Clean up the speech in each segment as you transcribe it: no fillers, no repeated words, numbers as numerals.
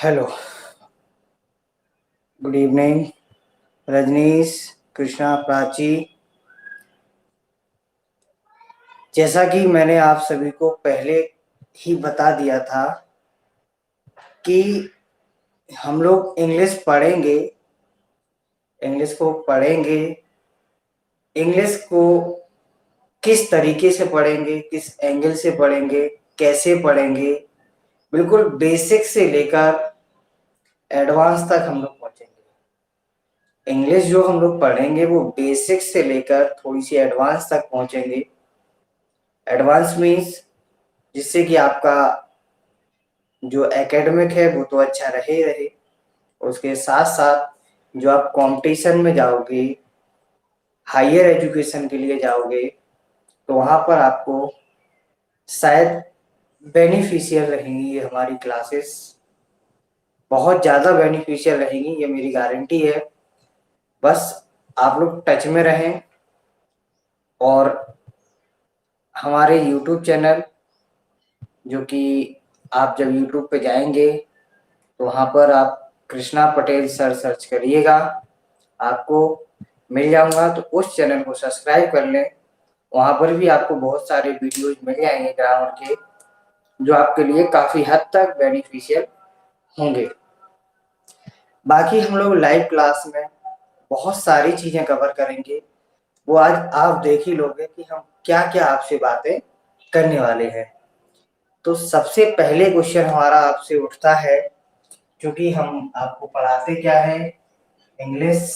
Hello, good evening Rajneesh, Krishna, Prachi. जैसा कि मैंने आप सभी को पहले ही बता दिया था कि हम लोग इंग्लिश पढ़ेंगे, इंग्लिश को पढ़ेंगे। इंग्लिश को किस तरीके से पढ़ेंगे, किस एंगल से पढ़ेंगे, कैसे पढ़ेंगे, बिल्कुल बेसिक से लेकर एडवांस तक हम लोग पहुंचेंगे। इंग्लिश जो हम लोग पढ़ेंगे वो बेसिक से लेकर थोड़ी सी एडवांस तक पहुंचेंगे। एडवांस मीन्स जिससे कि आपका जो एकेडमिक है वो तो अच्छा रहे ही रहे, उसके साथ साथ जो आप कंपटीशन में जाओगे, हायर एजुकेशन के लिए जाओगे, तो वहां पर आपको शायद बेनिफिशियल रहेंगी ये हमारी क्लासेस। बहुत ज़्यादा बेनिफिशियल रहेंगी, ये मेरी गारंटी है। बस आप लोग टच में रहें और हमारे यूट्यूब चैनल, जो कि आप जब यूट्यूब पे जाएंगे तो वहाँ पर आप कृष्णा पटेल सर सर्च करिएगा, आपको मिल जाऊंगा। तो उस चैनल को सब्सक्राइब कर लें, वहाँ पर भी आपको बहुत सारे वीडियोज मिल जाएंगे ग्रामर के, जो आपके लिए काफ़ी हद तक बेनिफिशियल होंगे। बाकी हम लोग लाइव क्लास में बहुत सारी चीज़ें कवर करेंगे, वो आज आप देख ही लोगे कि हम क्या क्या आपसे बातें करने वाले हैं। तो सबसे पहले क्वेश्चन हमारा आपसे उठता है, क्योंकि हम आपको पढ़ाते क्या है, इंग्लिश।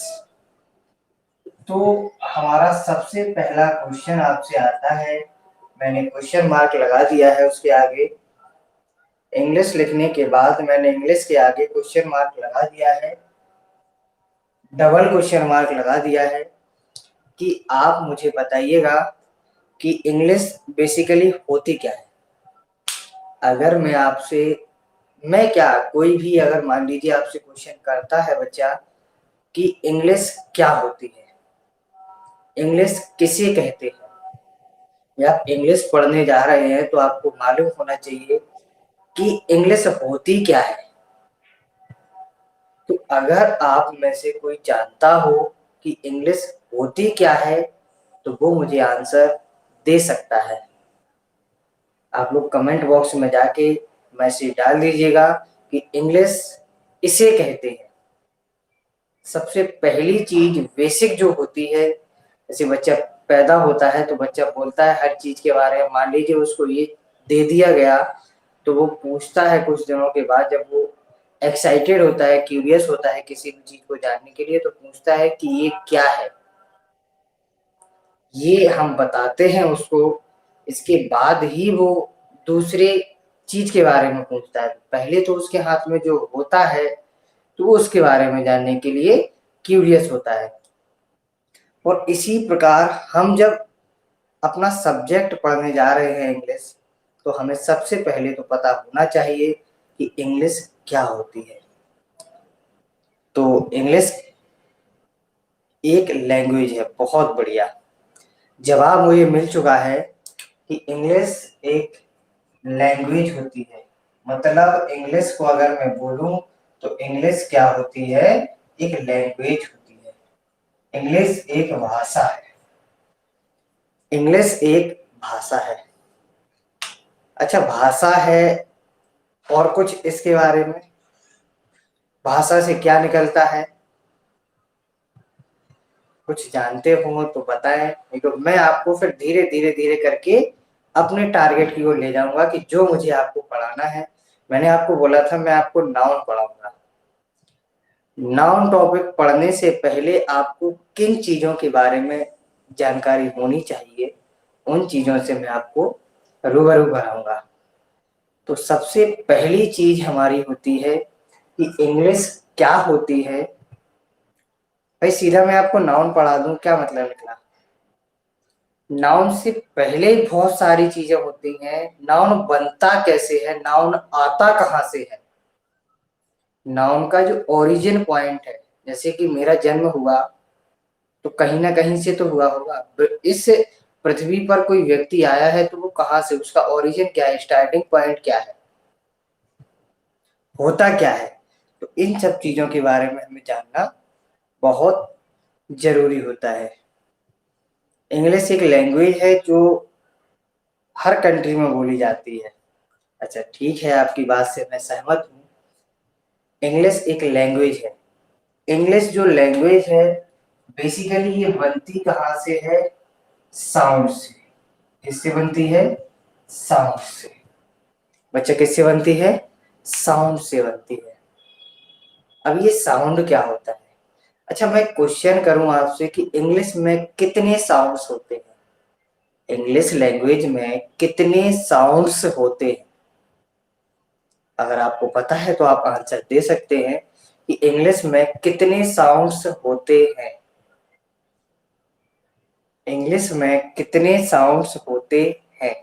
तो हमारा सबसे पहला क्वेश्चन आपसे आता है, मैंने क्वेश्चन मार्क लगा दिया है उसके आगे। इंग्लिश लिखने के बाद मैंने इंग्लिश के आगे क्वेश्चन मार्क लगा दिया है, डबल क्वेश्चन मार्क लगा दिया है कि आप मुझे बताइएगा कि इंग्लिश बेसिकली होती क्या है। अगर मैं आपसे, मैं क्या, कोई भी अगर मान लीजिए आपसे क्वेश्चन करता है बच्चा कि इंग्लिश क्या होती है, इंग्लिश किसे कहते हैं, या आप इंग्लिश पढ़ने जा रहे हैं, तो आपको मालूम होना चाहिए कि इंग्लिश होती क्या है। तो अगर आप में से कोई जानता हो कि इंग्लिश होती क्या है, तो वो मुझे आंसर दे सकता है। आप लोग कमेंट बॉक्स में जाके मैसेज डाल दीजिएगा कि इंग्लिश इसे कहते हैं। सबसे पहली चीज बेसिक जो होती है, जैसे बच्चा पैदा होता है तो बच्चा बोलता है हर चीज के बारे में। मान लीजिए उसको ये दे दिया गया, तो वो पूछता है कुछ दिनों के बाद, जब वो एक्साइटेड होता है, क्यूरियस होता है किसी भी चीज को जानने के लिए, तो पूछता है कि ये क्या है। ये हम बताते हैं उसको, इसके बाद ही वो दूसरे चीज के बारे में पूछता है। पहले तो उसके हाथ में जो होता है तो वो उसके बारे में जानने के लिए क्यूरियस होता है। और इसी प्रकार हम जब अपना सब्जेक्ट पढ़ने जा रहे हैं इंग्लिश, तो हमें सबसे पहले तो पता होना चाहिए कि इंग्लिश क्या होती है। तो इंग्लिश एक लैंग्वेज है बहुत बढ़िया। जवाब मुझे मिल चुका है कि इंग्लिश एक लैंग्वेज होती है। मतलब इंग्लिश को अगर मैं बोलूं तो इंग्लिश क्या होती है, एक लैंग्वेज होती है। इंग्लिश एक भाषा है, इंग्लिश एक भाषा है। अच्छा, भाषा है, और कुछ इसके बारे में, भाषा से क्या निकलता है, कुछ जानते हो तो बताएं, नहीं तो मैं आपको फिर धीरे धीरे धीरे करके अपने टारगेट की ओर ले जाऊंगा कि जो मुझे आपको पढ़ाना है। मैंने आपको बोला था मैं आपको नाउन पढ़ाऊंगा। नाउन टॉपिक पढ़ने से पहले आपको किन चीजों के बारे में जानकारी होनी चाहिए, उन चीजों से मैं आपको रूबरू कराऊंगा। तो सबसे पहली चीज हमारी होती है कि इंग्लिश क्या होती है। भाई सीधा मैं आपको नाउन पढ़ा दूं, क्या मतलब निकला। नाउन से पहले ही बहुत सारी चीजें होती हैं। नाउन बनता कैसे है, नाउन आता कहाँ से है, नाउन का जो ओरिजिन पॉइंट है। जैसे कि मेरा जन्म हुआ तो कहीं ना कहीं से तो हुआ होगा। इस पृथ्वी पर कोई व्यक्ति आया है तो वो कहाँ से, उसका ओरिजिन क्या है, स्टार्टिंग पॉइंट क्या है, होता क्या है। तो इन सब चीज़ों के बारे में हमें जानना बहुत ज़रूरी होता है। इंग्लिश एक लैंग्वेज है जो हर कंट्री में बोली जाती है। अच्छा ठीक है, आपकी बात से मैं सहमत हूँ। इंग्लिश एक लैंग्वेज है। इंग्लिश जो लैंग्वेज है बेसिकली ये बनती कहाँ से है? साउंड से। किससे बनती है? साउंड से। बच्चा किससे बनती है? साउंड से बनती है। अब ये साउंड क्या होता है? अच्छा मैं क्वेश्चन करूं आपसे कि इंग्लिश में कितने साउंड्स होते हैं? इंग्लिश लैंग्वेज में कितने साउंड्स होते हैं? अगर आपको पता है तो आप आंसर दे सकते हैं कि इंग्लिश में कितने साउंड्स होते हैं। इंग्लिश में कितने साउंड्स होते हैं?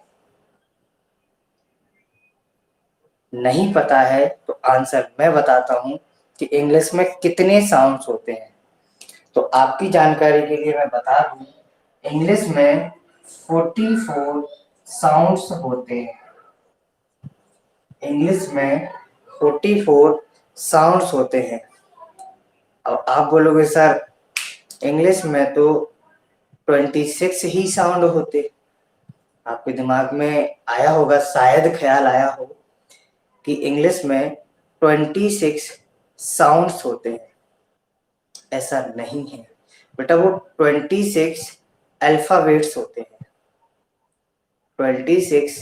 नहीं पता है तो आंसर मैं बताता हूं कि इंग्लिश में कितने साउंड्स होते हैं। तो आपकी जानकारी के लिए मैं बता दूं, इंग्लिश में 44 साउंड्स होते हैं। इंग्लिश में 44 साउंड्स होते हैं। अब आप बोलोगे सर इंग्लिश में तो 26 ही साउंड होते। आपके दिमाग में आया होगा, शायद ख्याल आया हो कि इंग्लिश में 26 साउंड्स होते हैं। ऐसा नहीं है बेटा, वो 26 अल्फाबेट्स होते हैं। 26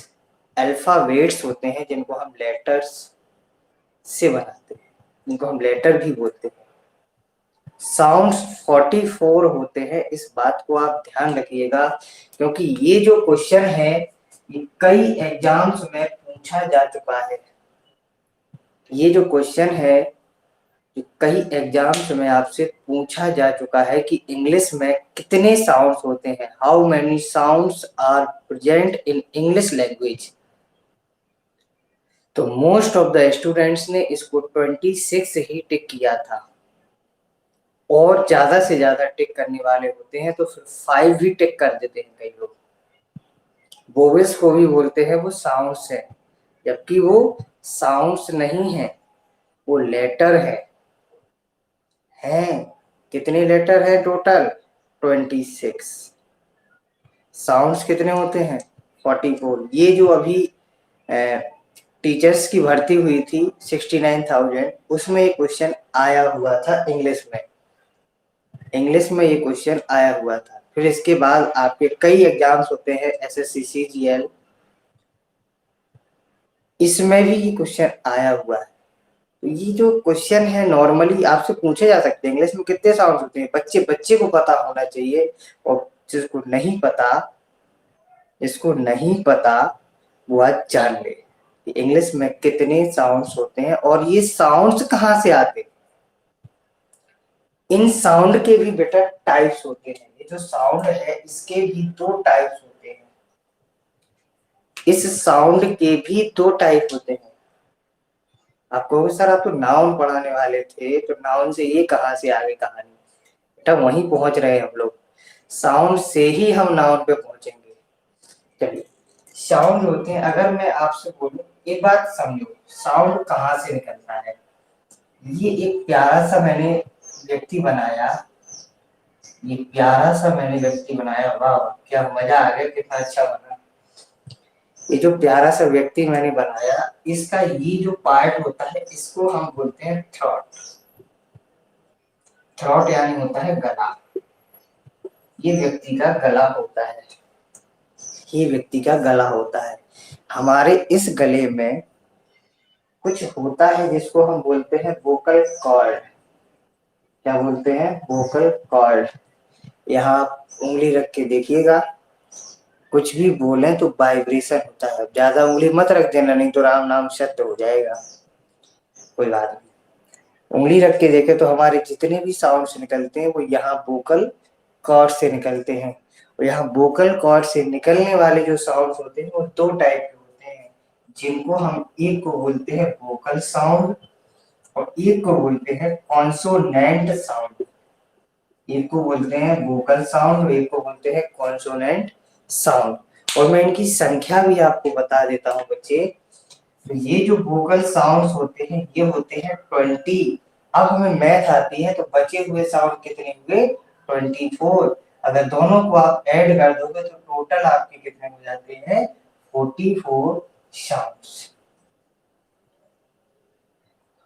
अल्फाबेट्स होते हैं जिनको हम लेटर्स से बनाते हैं, जिनको हम लेटर भी बोलते हैं। साउंड्स 44 होते हैं, इस बात को आप ध्यान रखिएगा, क्योंकि ये जो क्वेश्चन है ये कई एग्जाम्स में पूछा जा चुका है। ये जो क्वेश्चन है कई एग्जाम्स में आपसे पूछा जा चुका है कि इंग्लिश में कितने साउंड्स होते हैं, how many sounds are present in English language. तो मोस्ट ऑफ द स्टूडेंट्स ने इसको 26 ही टिक किया था, और ज्यादा से ज्यादा टिक करने वाले होते हैं तो फिर 5 भी टिक कर देते हैं कई लोग। वोवेल्स को भी बोलते हैं वो साउंड्स है, जबकि वो साउंड्स नहीं है, वो लेटर है। हैं कितने लेटर है टोटल? 26। साउंड्स कितने होते हैं? 44। ये जो अभी टीचर्स की भर्ती हुई थी 69,000, उसमें एक क्वेश्चन आया हुआ था इंग्लिश में। इंग्लिश में ये क्वेश्चन आया हुआ था। फिर इसके बाद आपके कई एग्जाम्स होते हैं, एसएससी सीजीएल, इसमें भी ये क्वेश्चन आया हुआ है। तो ये जो क्वेश्चन है नॉर्मली आपसे पूछे जा सकते हैं, इंग्लिश में कितने साउंड होते हैं, बच्चे बच्चे को पता होना चाहिए। और जिसको नहीं पता, जिसको नहीं पता वो आज जान ले कि इंग्लिश में कितने साउंड्स होते हैं और ये साउंड्स कहाँ से आते हैं। इन साउंड के भी बेटा टाइप्स होते हैं। ये जो साउंड है इसके भी 2 टाइप्स होते हैं। इस साउंड के भी 2 टाइप होते हैं। आप कहोगे सर आप तो नाउन पढ़ाने वाले थे, तो नाउन से ये कहाँ से आगे कहानी? बेटा वहीं पहुंच रहे हैं हम लोग, साउंड से ही हम नाउन पे पहुंचेंगे। चलिए, साउंड होते हैं, अगर मैं आपसे बोलूं एक बात समझो, साउंड कहाँ से निकलता है। ये एक प्यारा सा मैंने व्यक्ति बनाया, ये प्यारा सा मैंने व्यक्ति बनाया, वाह क्या मजा आ गया, कितना अच्छा बना। ये जो प्यारा सा व्यक्ति मैंने बनाया, इसका ये जो पार्ट होता है इसको हम बोलते हैं थ्रॉट। थ्रॉट यानी होता है गला। ये व्यक्ति का गला होता है, ये व्यक्ति का गला होता है। हमारे इस गले में कुछ होता है जिसको हम बोलते हैं वोकल कॉर्ड। क्या बोलते हैं? Vocal cord. यहाँ आप उंगली रख के देखिएगा, कुछ भी बोले तो वाइब्रेशन होता है। ज्यादा उंगली मत रख देना, नहीं तो राम नाम सत्य हो जाएगा। कोई बात नहीं, उंगली रख के देखे तो हमारे जितने भी साउंड्स निकलते हैं वो यहाँ वोकल कॉर्ड से निकलते हैं। और यहाँ वोकल कॉर्ड से निकलने वाले जो साउंड्स होते हैं वो 2 टाइप के होते हैं, जिनको हम एक को बोलते हैं वोकल साउंड और एक को बोलते हैं कॉन्सोनेंट साउंड। एक को बोलते हैं वोकल साउंड और एक को बोलते हैं कॉन्सोनेंट साउंड। और मैं इनकी संख्या भी आपको बता देता हूँ बच्चे। तो ये जो वोकल साउंड्स होते हैं ये होते हैं 20। अब हमें मैथ आती है तो बचे हुए साउंड कितने हुए? 24। अगर दोनों को आप ऐड कर दोगे तो टोटल आपके कितने हो जाते हैं? 44 साउंड्स।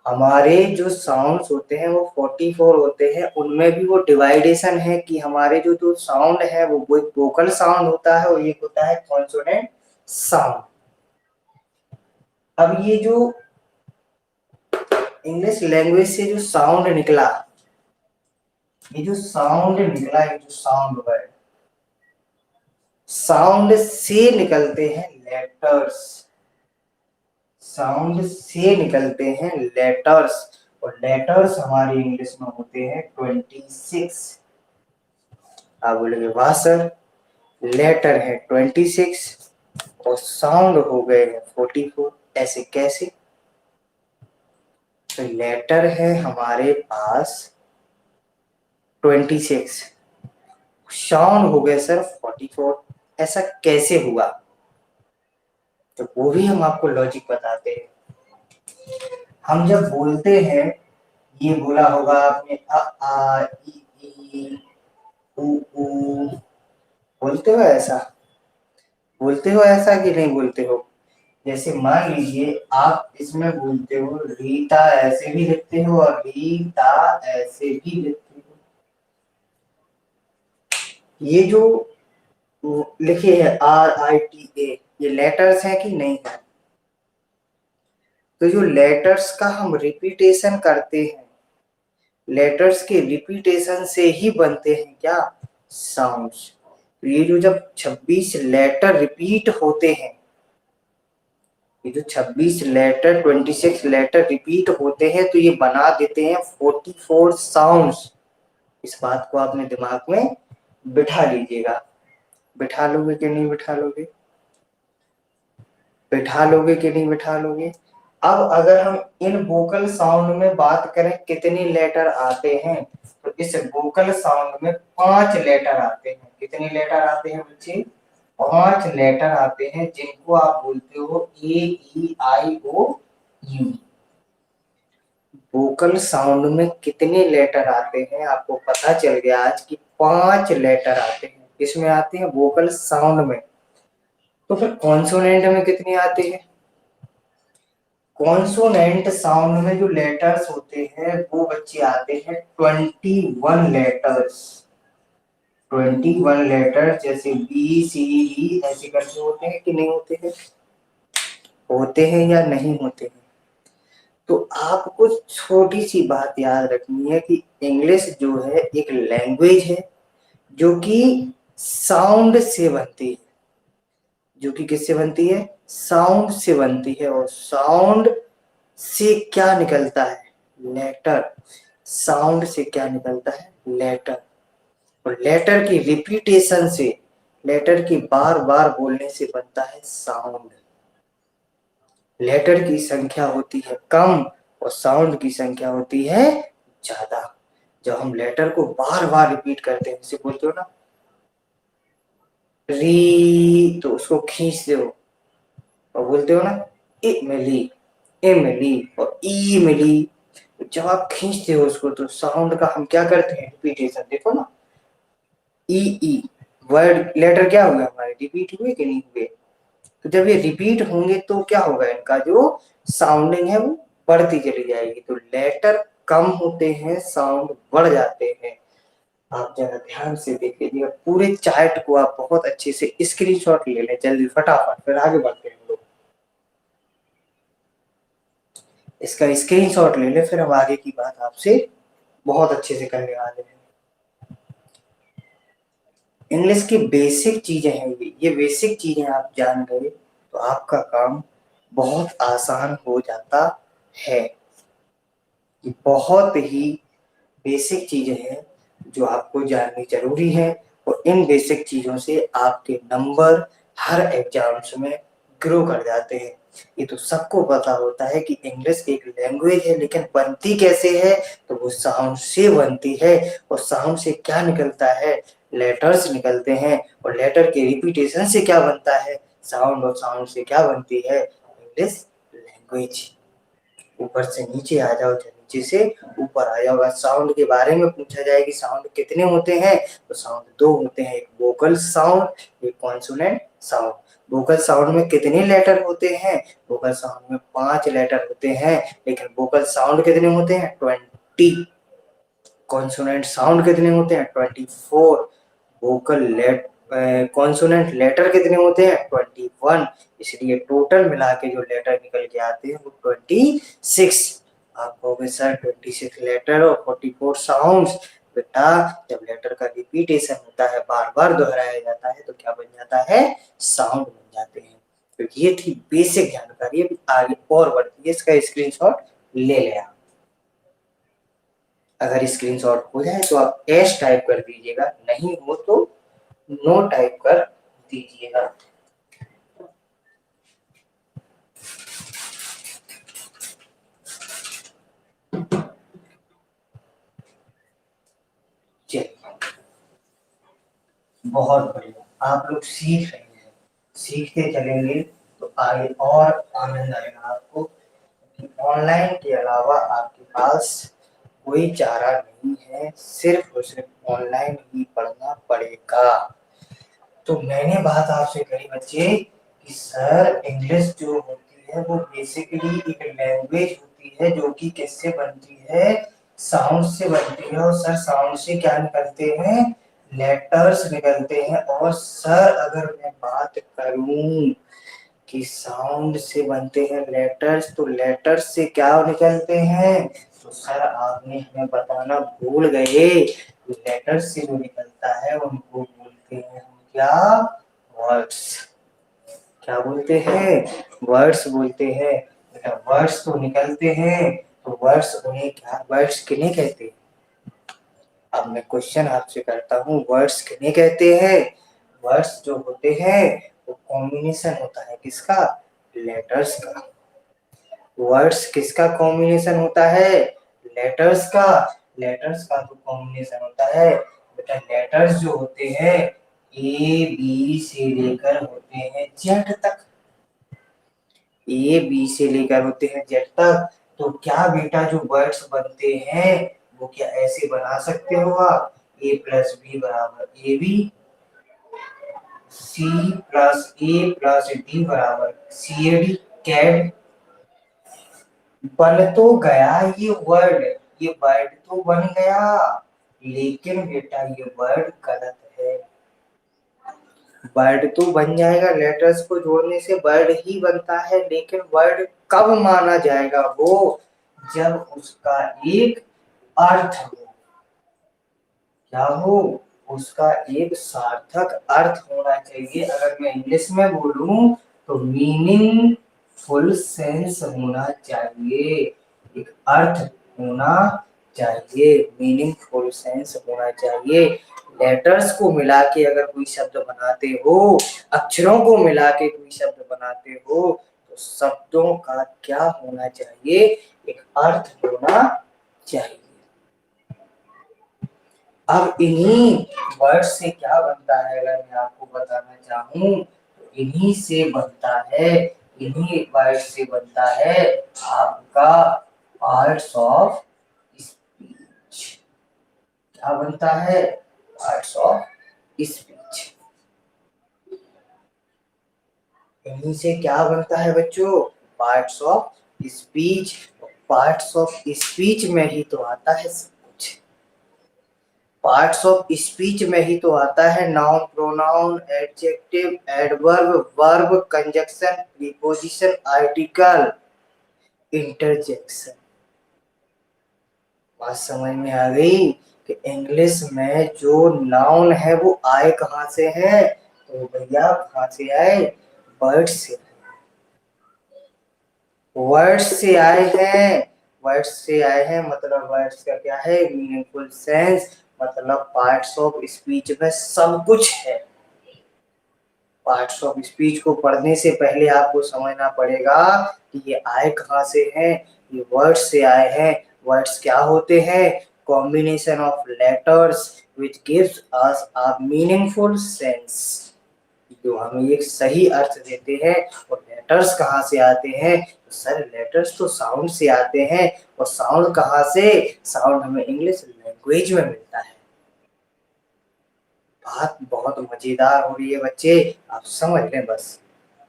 हमारे जो साउंड्स होते हैं वो 44 होते हैं, उनमें भी वो डिवाइडेशन है कि हमारे जो जो साउंड है वो वोकल साउंड होता है और ये होता है कॉन्सोनेंट साउंड। अब ये जो इंग्लिश लैंग्वेज से जो साउंड निकला, ये जो साउंड निकला, ये जो साउंड वर्ड, साउंड से निकलते हैं लेटर्स, साउंड से निकलते हैं लेटर्स, और लेटर्स हमारी इंग्लिश में होते हैं 26। आप बोलेंगे वाह सर, लेटर है 26 और साउंड हो गए हैं 44, ऐसे कैसे? तो लेटर है हमारे पास 26, साउंड हो गए सर 44, ऐसा कैसे हुआ? तो वो भी हम आपको लॉजिक बताते हैं। हम जब बोलते हैं, ये बोला होगा आपने आ ई ऊ ऊ, बोलते हो ऐसा? बोलते हो ऐसा कि नहीं बोलते हो? जैसे मान लीजिए आप इसमें बोलते हो रीता, ऐसे भी लिखते हो और रीता ऐसे भी लिखते हो। ये जो लिखे है RITA, ये लेटर्स है कि नहीं है? तो जो लेटर्स का हम रिपीटेशन करते हैं, लेटर्स के रिपीटेशन से ही बनते हैं क्या? साउंड्स। तो ये जो जब 26 लेटर रिपीट होते हैं, ये जो 26 लेटर 26 लेटर रिपीट होते हैं तो ये बना देते हैं 44 साउंड्स। इस बात को आपने दिमाग में बिठा लीजिएगा। बिठा लोगे कि नहीं बिठा लोगे? बिठा लोगे कि नहीं बिठा लोगे? अब अगर हम इन वोकल साउंड में बात करें कितने लेटर आते हैं, तो इस वोकल साउंड में 5 लेटर आते हैं। कितने लेटर आते हैं बच्चे? 5 लेटर आते हैं, जिनको आप बोलते हो AEIOU। वोकल साउंड में कितने लेटर आते हैं आपको पता चल गया आज कि 5 लेटर आते हैं। इसमें आते हैं वोकल साउंड में। तो फिर कॉन्सोनेंट में कितने आते हैं? कॉन्सोनेंट साउंड में जो लेटर्स होते हैं वो बच्चे आते हैं 21 लेटर्स। 21 लेटर, जैसे BCD ऐसे करके होते हैं कि नहीं होते हैं? होते हैं या नहीं होते हैं? तो आपको छोटी सी बात याद रखनी है कि इंग्लिश जो है एक लैंग्वेज है जो कि साउंड से बनती है। जो कि किससे बनती है? साउंड से बनती है। और साउंड से क्या निकलता है? लेटर। साउंड से क्या निकलता है? लेटर। और लेटर की रिपीटेशन से, लेटर की बार बार बोलने से बनता है साउंड। लेटर की संख्या होती है कम और साउंड की संख्या होती है ज्यादा। जब हम लेटर को बार बार रिपीट करते हैं, जैसे बोलते हो ना री, तो उसको खींचते हो और बोलते हो ना इमली, इमली और इमली। जब आप खींचते हो उसको तो साउंड का हम क्या करते हैं? रिपीटेशन। देखो ना ई वर्ड लेटर क्या हुए हमारे? रिपीट हुए कि नहीं हुए? तो जब ये रिपीट होंगे तो क्या होगा? इनका जो साउंडिंग है वो बढ़ती चली जाएगी। तो लेटर कम होते हैं, साउंड बढ़ जाते हैं। आप जरा ध्यान से देख लीजिएगा पूरे चार्ट को। आप बहुत अच्छे से स्क्रीनशॉट ले लें जल्दी फटाफट, फिर आगे बढ़ते हैं हम लोग। इसका स्क्रीनशॉट ले लें, फिर हम आगे की बात आपसे बहुत अच्छे से करने वाले हैं। इंग्लिश की बेसिक चीजें हैं ये बेसिक चीजें आप जान गए तो आपका काम बहुत आसान हो जाता है। ये बहुत ही बेसिक चीजें हैं जो आपको जाननी जरूरी है, और इन बेसिक चीजों से आपके नंबर हर एग्जाम्स में ग्रो कर जाते हैं। ये तो सबको पता होता है कि इंग्लिश एक लैंग्वेज है, लेकिन बनती कैसे है? तो वो साउंड से बनती है। और साउंड से क्या निकलता है? लेटर्स निकलते हैं। और लेटर के रिपीटेशन से क्या बनता है? साउंड। और साउंड से क्या बनती है? English language. ऊपर से नीचे आ जाओ, नीचे से ऊपर आ जाओ। साउंड के बारे में पूछा जाए कि साउंड कितने होते हैं, तो साउंड दो होते हैं, एक वोकल साउंड, एक कॉन्सोनेंट साउंड। वोकल साउंड में कितने लेटर होते हैं, वोकल साउंड में 5 लेटर होते हैं, लेकिन वोकल साउंड कितने होते हैं, 20। कॉन्सोनेंट साउंड कितने होते हैं, 24। वोकल लेट कॉन्सोनेंट लेटर कितने होते हैं, 21। इसलिए टोटल मिला के जो लेटर निकल के आते हैं वो 26। आप कहोगे सर 26 लेटर और 44 साउंड्स। बेटा जब लेटर का रिपीटेशन होता है, बार बार दोहराया जाता है, तो क्या बन जाता है, साउंड बन जाते हैं। तो ये थी बेसिक जानकारी। अभी आगे और बढ़ती है, इसका स्क्रीनशॉट ले ले आप। अगर स्क्रीनशॉट हो जाए तो आप एस टाइप कर दीजिएगा, नहीं हो तो नो टाइप कर दीजिएगा। चलिए, बहुत बढ़िया, आप लोग सीख रहे हैं, सीखते चलेंगे तो आगे और आनंद आएगा आपको। ऑनलाइन के अलावा आपके पास कोई चारा नहीं है, सिर्फ और सिर्फ ऑनलाइन ही पढ़ना पड़ेगा। तो मैंने बात आपसे कही बच्चे कि सर इंग्लिश जो होती है वो बेसिकली एक लैंग्वेज होती है जो कि किससे बनती है, साउंड से बनती है। और सर साउंड से क्या निकलते हैं, लेटर्स निकलते हैं। और सर अगर मैं बात करूं कि साउंड से बनते हैं लेटर्स, तो लेटर्स से क्या निकलते हैं, तो सर आपने हमें बताना भूल गए। लेटर्स से जो निकलता है उनको बोलते हैं हम क्या, वर्ड्स। क्या बोलते हैं, वर्ड्स बोलते हैं। बेटा वर्ड्स तो निकलते हैं, तो वर्ड्स उन्हें क्या, वर्ड्स किन्हें कहते हैं। अब मैं क्वेश्चन आपसे करता हूँ, वर्ड्स किन्हें कहते हैं। वर्ड्स जो होते हैं वो कॉम्बिनेशन होता है किसका, लेटर्स का। वर्ड्स किसका कॉम्बिनेशन होता है, लेटर्स का। लेटर्स का तो कॉम्बिनेशन होता है। बेटा लेटर्स जो होते हैं ए बी से लेकर होते हैं जेड तक, ए बी से लेकर होते हैं जेड तक। तो क्या बेटा जो वर्ड्स बनते हैं वो क्या ऐसे बना सकते हो आप, ए प्लस बी बराबर A B, C plus A plus D बराबर सी ए डी, कैड। बन तो गया ये वर्ड, ये वर्ड तो बन गया, लेकिन बेटा ये वर्ड गलत है। वर्ड तो बन जाएगा, लेटर्स को जोड़ने से वर्ड ही बनता है, लेकिन वर्ड कब माना जाएगा वो, जब उसका एक अर्थ हो। क्या हो, उसका एक सार्थक अर्थ होना चाहिए। अगर मैं इंग्लिश में बोलूं तो मीनिंग फुल सेंस होना चाहिए, एक अर्थ होना चाहिए, मीनिंगफुल सेंस होना चाहिए। लेटर्स को मिला के अगर कोई शब्द बनाते हो, अक्षरों को मिला के कोई शब्द बनाते हो, तो शब्दों का क्या होना चाहिए, एक अर्थ होना चाहिए। अब इन्हीं वर्ड से क्या बनता है, अगर मैं आपको बताना चाहूं तो इन्हीं से बनता है, इन्हीं वर्ड से बनता है आपका पार्ट्स ऑफ स्पीच। क्या बनता है, पार्ट्स ऑफ स्पीच। इन्हीं से क्या बनता है बच्चों, parts of speech. Parts of speech में ही तो आता है सब कुछ। पार्ट्स ऑफ स्पीच में ही तो आता है noun, pronoun, adjective, adverb, verb, conjunction, preposition, article, interjection. बात समझ में आ गई कि इंग्लिश में जो नाउन है वो आए कहां से है, तो भैया कहां से आए, वर्ड से। वर्ड से आए हैं, वर्ड से आए हैं, मतलब वर्ड्स का क्या है, मीनिंगफुल सेंस। मतलब पार्ट्स ऑफ स्पीच में सब कुछ है। पार्ट्स ऑफ स्पीच को पढ़ने से पहले आपको समझना पड़ेगा कि ये आए कहां से हैं, ये वर्ड्स से आए हैं। वर्ड्स क्या होते हैं, combination of letters which gives us a meaningful sense, जो हमें एक सही अर्थ देते हैं। और लेटर्स कहाँ से आते हैं? तो सर लेटर्स तो साउंड से आते हैं, और साउंड कहाँ से? साउंड हमें इंग्लिश लैंग्वेज में मिलता है। बात बहुत मजेदार हो रही है बच्चे, आप समझ लें बस।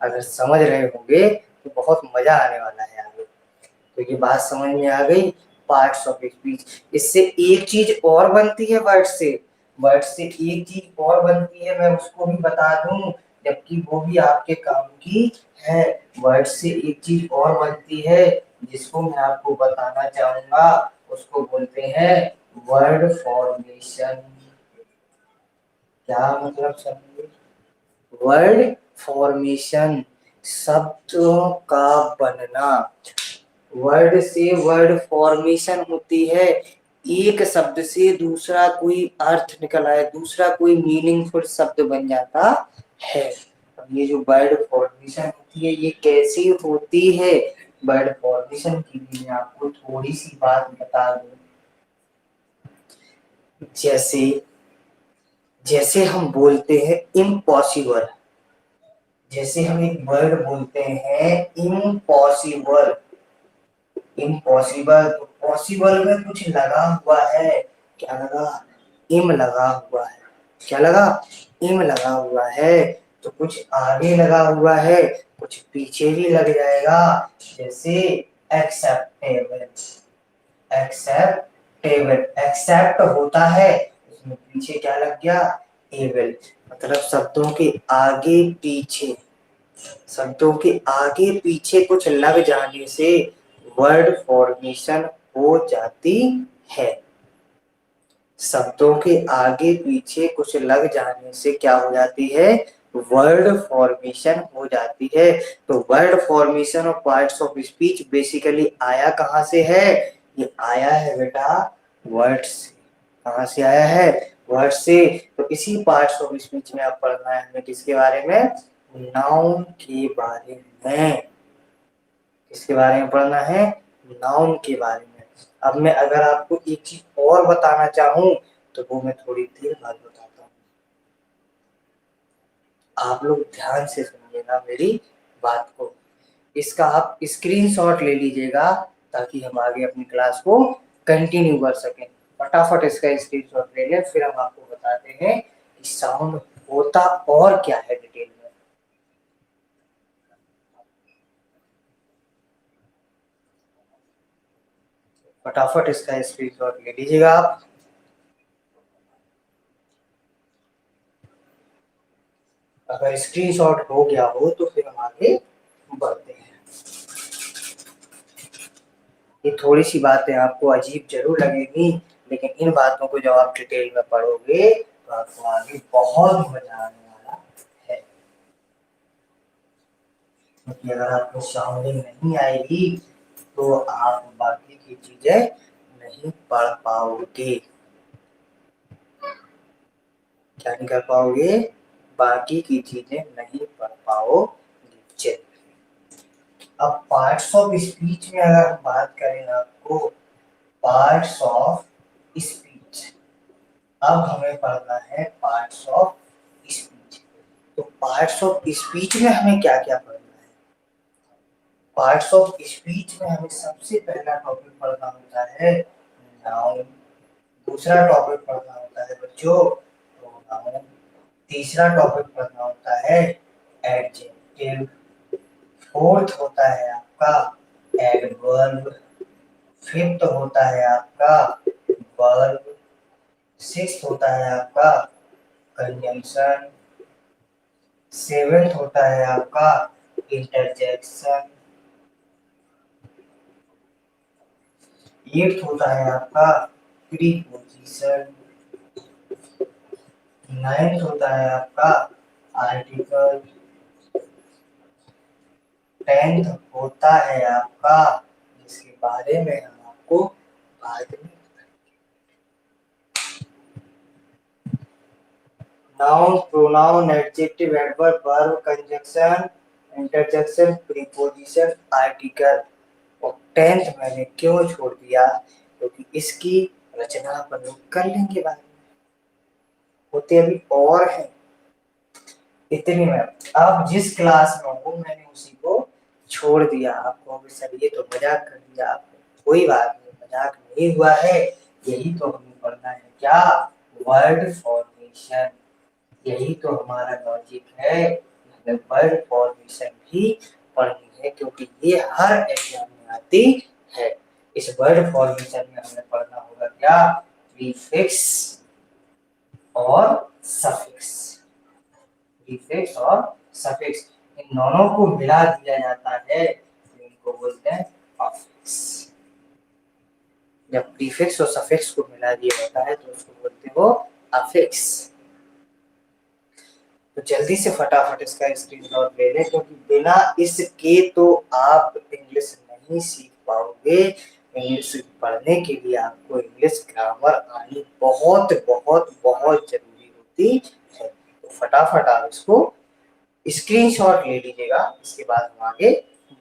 अगर समझ रहे होंगे तो बहुत मजा आने वाला है आगे। तो ये बात समझ में आ गई, पार्ट्स ऑफ स्पीच। इससे एक चीज और बनती है, वर्ड से एक चीज और बनती है, मैं उसको भी बता दूं, जबकि वो भी आपके काम की है। वर्ड से एक चीज और बनती है जिसको मैं आपको बताना चाहूंगा, उसको बोलते हैं वर्ड फॉर्मेशन। क्या मतलब समझे? वर्ड फॉर्मेशन, शब्दों का बनना। वर्ड से वर्ड फॉर्मेशन होती है, एक शब्द से दूसरा कोई अर्थ निकल आए, दूसरा कोई मीनिंगफुल शब्द बन जाता है। अब ये जो वर्ड फॉर्मेशन होती है ये कैसी होती है? वर्ड फॉर्मेशन की भी मैं आपको थोड़ी सी बात बता दूं। जैसे जैसे हम बोलते हैं इम्पॉसिबल, जैसे हम एक वर्ड बोलते हैं इम्पॉसिबल, इम्पॉसिबल, तो पॉसिबल में कुछ लगा हुआ है। क्या लगा? इम लगा हुआ है। क्या लगा? इम लगा हुआ है। तो कुछ आगे लगा हुआ है, कुछ पीछे भी लग जाएगा। जैसे एक्सेप्टेबल, एक्सेप्टेबल, एक्सेप्ट होता है, उसमें पीछे क्या लग गया? एबल। मतलब शब्दों के आगे पीछे, शब्दों के आगे पीछे कुछ लग जाने से वर्ड फॉर्मेशन हो जाती है। शब्दों के आगे पीछे कुछ लग जाने से क्या हो जाती है? वर्ड फॉर्मेशन हो जाती है। तो word formation of parts of speech basically आया कहाँ से है? ये आया है बेटा वर्ड से। कहाँ से आया है? वर्ड से। तो इसी पार्ट्स ऑफ स्पीच में आप पढ़ना है हमें किसके बारे में? नाउन के बारे में। किसके बारे में पढ़ना है? नाउन के बारे में। अब मैं अगर आपको एक चीज और बताना चाहूं तो वो मैं थोड़ी देर बाद बताता हूँ। आप लोग ध्यान से सुनिएगा मेरी बात को। इसका आप स्क्रीनशॉट ले लीजिएगा ताकि हम आगे अपनी क्लास को कंटिन्यू कर सकें। फटाफट इसका स्क्रीनशॉट ले लें, फिर हम आपको बताते हैं कि साउंड होता और क्या है डिटेल में। फटाफट इसका स्क्रीनशॉट ले लीजिएगा आप। अगर स्क्रीनशॉट हो गया हो तो फिर हम आगे बढ़ते हैं। ये थोड़ी सी बातें आपको अजीब जरूर लगेगी, लेकिन इन बातों को जब आप डिटेल में पढ़ोगे तो आपको आगे बहुत मजा आने वाला है। क्योंकि अगर आपको साउंडिंग नहीं आएगी तो आप बाकी की चीजें नहीं पढ़ पाओगे। क्या नहीं कर पाओगे? बाकी की चीजें नहीं पढ़ पाओगे। अब पार्ट्स ऑफ स्पीच में अगर हम बात करें आपको, पार्ट्स ऑफ स्पीच, अब हमें पढ़ना है पार्ट्स ऑफ स्पीच। तो पार्ट्स ऑफ स्पीच में हमें क्या क्या पढ़ना है? पार्ट्स ऑफ स्पीच में हमें सबसे पहला टॉपिक पढ़ना होता है नाउन। दूसरा टॉपिक पढ़ना होता है बच्चों प्रोनाउन। तीसरा टॉपिक पढ़ना होता है एडजेक्टिव। फोर्थ होता है आपका एडवर्ब। फिफ्थ होता है आपका वर्ब। सिक्स्थ होता है आपका कंजंक्शन। सेवेंथ होता है आपका इंटरजेक्शन। एट्थ होता है आपका प्रीपोजिशन। नाइन्थ होता है आपका आर्टिकल। टेंथ होता है आपका, जिसके बारे में हम आपको बाद में, noun, pronoun, adjective, adverb, verb, conjunction, interjection, preposition, article. और टेंथ मैंने क्यों छोड़ दिया? क्योंकि इसकी रचना अपन लोग कर लेंगे बाद में, होते अभी और हैं। इतने में अब जिस क्लास में हूँ मैंने उसी को छोड़ दिया। आप कहोगे सर ये तो मजाक कर दिया आपने। कोई बात नहीं, मजाक नहीं हुआ है। यही तो हमें पढ़ना है, क्या? Word formation. यही तो हमारा लॉजिक है। हमें वर्ड फॉर्मेशन भी पढ़नी है, क्योंकि ये हर एग्जाम में आती है। इस वर्ड फॉर्मेशन में हमें पढ़ना होगा क्या? प्रीफिक्स और सफिक्स। प्रीफिक्स और सफिक्स, इन दोनों को मिला दिया जाता है तो इनको बोलते हैं अफिक्स। जब प्रीफिक्स और सफिक्स को मिला दिया जाता है तो उसको बोलते हो अफिक्स। तो जल्दी से फटाफट इसका स्क्रीनशॉट ले लें, क्योंकि बिना इसके तो आप इंग्लिश नहीं सीख पाओगे। इंग्लिश पढ़ने के लिए आपको इंग्लिश ग्रामर आनी बहुत बहुत बहुत जरूरी होती है। तो फटाफट आप इसको स्क्रीनशॉट ले लीजिएगा। इसके बाद हम आगे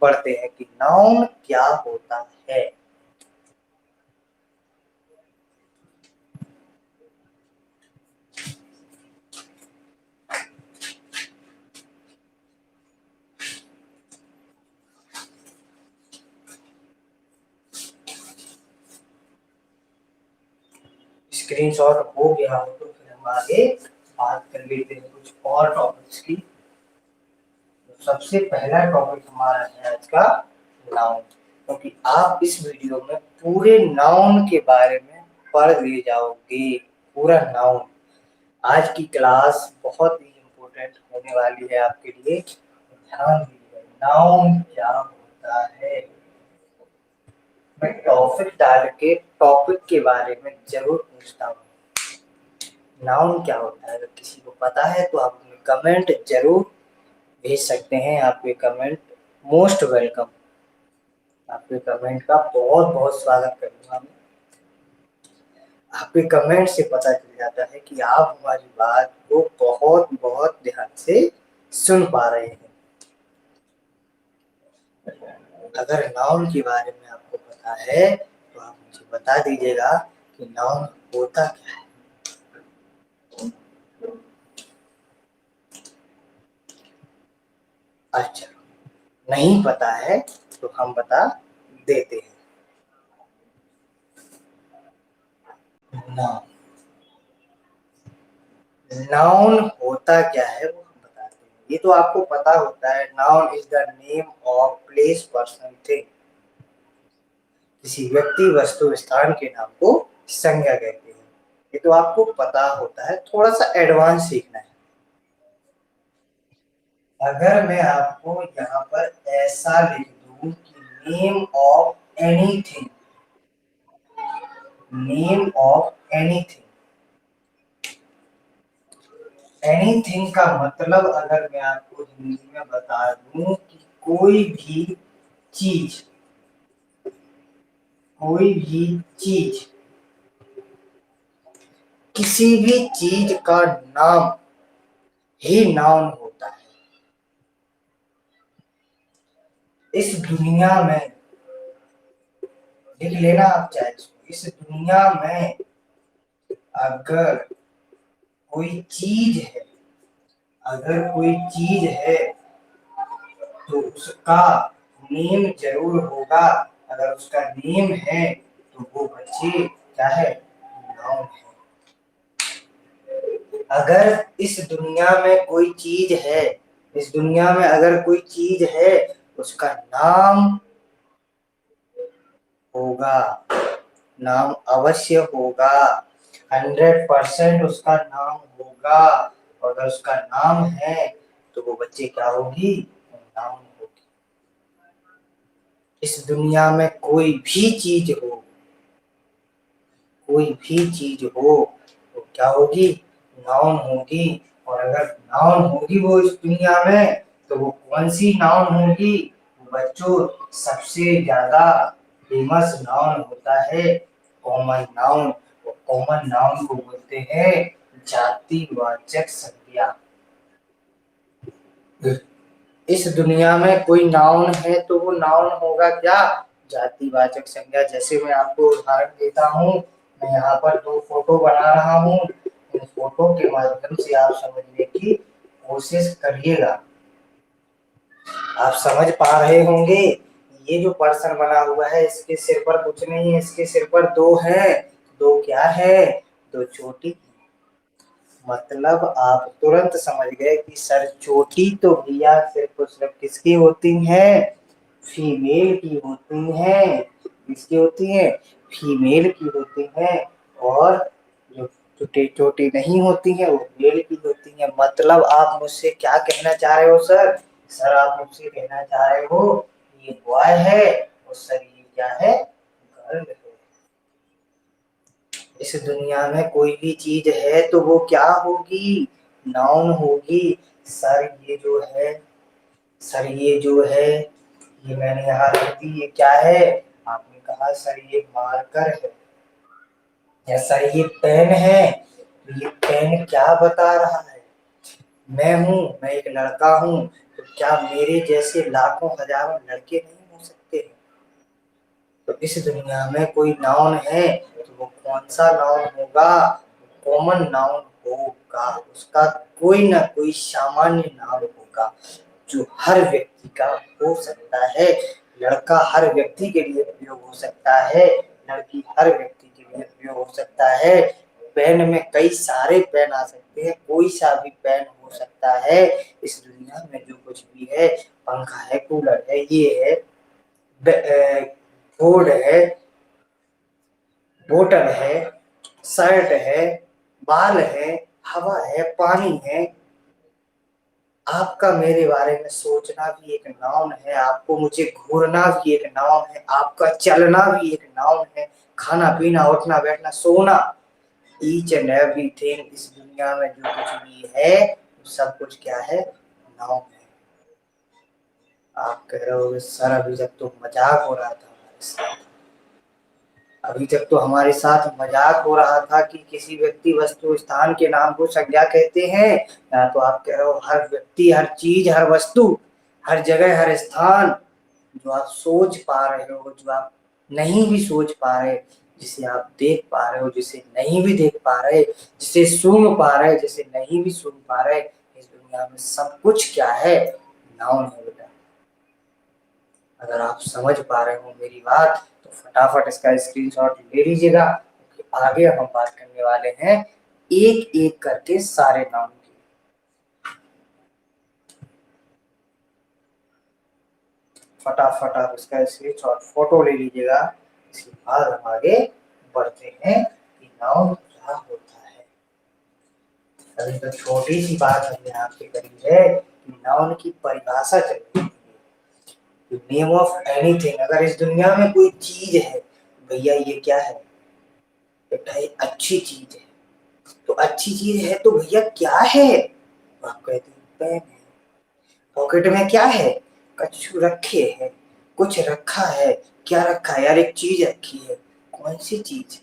बढ़ते हैं कि नाउन क्या होता है। स्क्रीनशॉट हो गया हो तो फिर हम आगे बात कर लेते हैं कुछ और टॉपिक्स की। तो सबसे पहला टॉपिक हमारा है आज का नाउन, क्योंकि आप इस वीडियो में पूरे नाउन के बारे में पढ़ ले जाओगे। पूरा नाउन। आज की क्लास बहुत ही इम्पोर्टेंट होने वाली है आपके लिए। ध्यान दीजिए, नाउन क्या होता है। मैं टॉपिक डाल के टॉपिक के बारे में जरूर पूछता हूँ। नाउन क्या होता है, अगर किसी को पता है तो आप अपने कमेंट जरूर भेज सकते हैं। आपके कमेंट मोस्ट वेलकम। आपके कमेंट का बहुत बहुत स्वागत करूंगा मैं। आपके कमेंट से पता चल जाता है कि आप हमारी बात को बहुत बहुत ध्यान से सुन पा रहे हैं। अगर नाउन के बारे में आपको पता है तो आप मुझे बता दीजिएगा कि नाउन होता क्या है। अच्छा, नहीं पता है तो हम बता देते हैं। नाउन, नाउन होता क्या है वो हम बताते हैं। ये तो आपको पता होता है, noun is the name of place person thing. किसी व्यक्ति वस्तु स्थान के नाम को संज्ञा कहते हैं। ये तो आपको पता होता है, थोड़ा सा एडवांस सीखना है। अगर मैं आपको यहाँ पर ऐसा लिख दूं कि name of anything, name of anything. Anything का मतलब अगर मैं आपको हिंदी में बता दूं कि कोई भी चीज, कोई भी चीज, किसी भी चीज का नाम ही नाउन होता है। इस दुनिया में, लिख लेना आप चाहे इसको, इस दुनिया में अगर कोई चीज है, अगर कोई चीज है तो उसका नेम जरूर होगा। अगर उसका नेम है तो वो बच्चे क्या है? नाउन है। अगर इस दुनिया में कोई चीज है, इस दुनिया में अगर कोई चीज है उसका नाम होगा, नाम अवश्य होगा। 100% उसका नाम होगा। और अगर उसका नाम है तो वो बच्चे क्या होगी? नाउन होगी। इस दुनिया में कोई भी चीज हो, कोई भी चीज हो तो क्या होगी? नाउन होगी। और अगर नाउन होगी वो इस दुनिया में, तो वो कौन सी नाउन होगी? बच्चों, सबसे ज्यादा फेमस नाउन होता है कॉमन नाउन। कॉमन नाउन को बोलते हैं जातिवाचक संज्ञा। इस दुनिया में कोई नाउन है तो वो नाउन होगा क्या? जातिवाचक संज्ञा। जैसे मैं आपको उदाहरण देता हूँ, मैं यहाँ पर दो फोटो बना रहा हूँ। इन फोटो के माध्यम से आप समझने की कोशिश करिएगा। आप समझ पा रहे होंगे। ये जो पर्सन बना हुआ है इसके सिर पर कुछ नहीं है, इसके सिर पर दो है। दो क्या है? दो चोटी। मतलब आप तुरंत समझ गए कि सर चोटी तो भैया सिर्फ और सिर्फ किसकी होती है? फीमेल की होती है। किसकी होती है? फीमेल की होती है। और जो चोटी चोटी नहीं होती है वो मेल की होती है। मतलब आप मुझसे क्या कहना चाह रहे हो सर? सर आप मुझसे कहना चाह रहे हो ये बॉय है और सर ये क्या है? गर्ल है। इस दुनिया में कोई भी चीज है तो वो क्या होगी? नाउन होगी। सर ये जो है, सर ये जो है, ये मैंने यहाँ लिख दी, ये क्या है? आपने कहा सर ये मार्कर है। या सर ये पेन है। तो ये पेन क्या बता रहा है? मैं हूँ, मैं एक लड़का हूँ, तो क्या मेरे जैसे लाखों हजारों लड़के नहीं हो सकते? तो इस दुनिया में कोई नाउन है तो वो कौन सा नाउन होगा? कॉमन नाउन होगा। उसका कोई ना कोई सामान्य नाम होगा जो हर व्यक्ति का हो सकता है। लड़का हर व्यक्ति के लिए प्रयोग हो सकता है, लड़की हर व्यक्ति के लिए प्रयोग हो सकता है। पेन में कई सारे पेन आ सकते हैं, कोई सा भी पेन हो सकता है। इस दुनिया में जो कुछ भी है, पंखा है, कूलर है, ये है, बोर्ड है, बोतल है, शर्ट है, बाल है, हवा है, पानी है। आपका मेरे बारे में सोचना भी एक नाउन है, आपको मुझे घूरना भी एक नाउन है, आपका चलना भी एक नाउन है, खाना पीना उठना बैठना सोना, ईच एंड एवरीथिंग इस दुनिया में जो कुछ भी है सब कुछ क्या है? नाउन है। आप कह रहे हो सर अभी तक तो मजाक हो रहा था हमारे साथ, अभी तक तो हमारे साथ मजाक हो रहा था कि किसी व्यक्ति वस्तु स्थान के नाम को संज्ञा कहते हैं। या तो आप कह रहे हो हर व्यक्ति, हर चीज, हर वस्तु, हर जगह, हर स्थान जो आप सोच पा रहे हो, जो आप नहीं भी सोच पा रहे, जिसे आप देख पा रहे हो, जिसे नहीं भी देख पा रहे, जिसे सूंघ पा रहे, जिसे नहीं भी सूंघ पा रहे, इस दुनिया में सब कुछ क्या है? नाउन है बेटा। अगर आप समझ पा रहे हो मेरी बात तो फटाफट इसका स्क्रीनशॉट ले लीजिएगा, क्योंकि आगे हम बात करने वाले हैं एक एक करके सारे नाउन की। फटाफट आप इसका स्क्रीनशॉट फोटो ले लीजिएगा। इसके बाद हम आगे बढ़ते हैं कि नाउन क्या होता है। अभी तो छोटी सी बात हमने आपसे करी है कि नाउन की परिभाषा चल रही है। नेम ऑफ एनीथिंग, अगर इस दुनिया में कोई चीज है, भैया ये क्या है? बेटा ये अच्छी चीज है। तो अच्छी चीज है तो भैया क्या है? आप कहते हैं पेन है। पॉकेट में क्या है? कछु रखे है, कुछ रखा है। क्या रखा है यार? एक चीज रखी है। कौन सी चीज?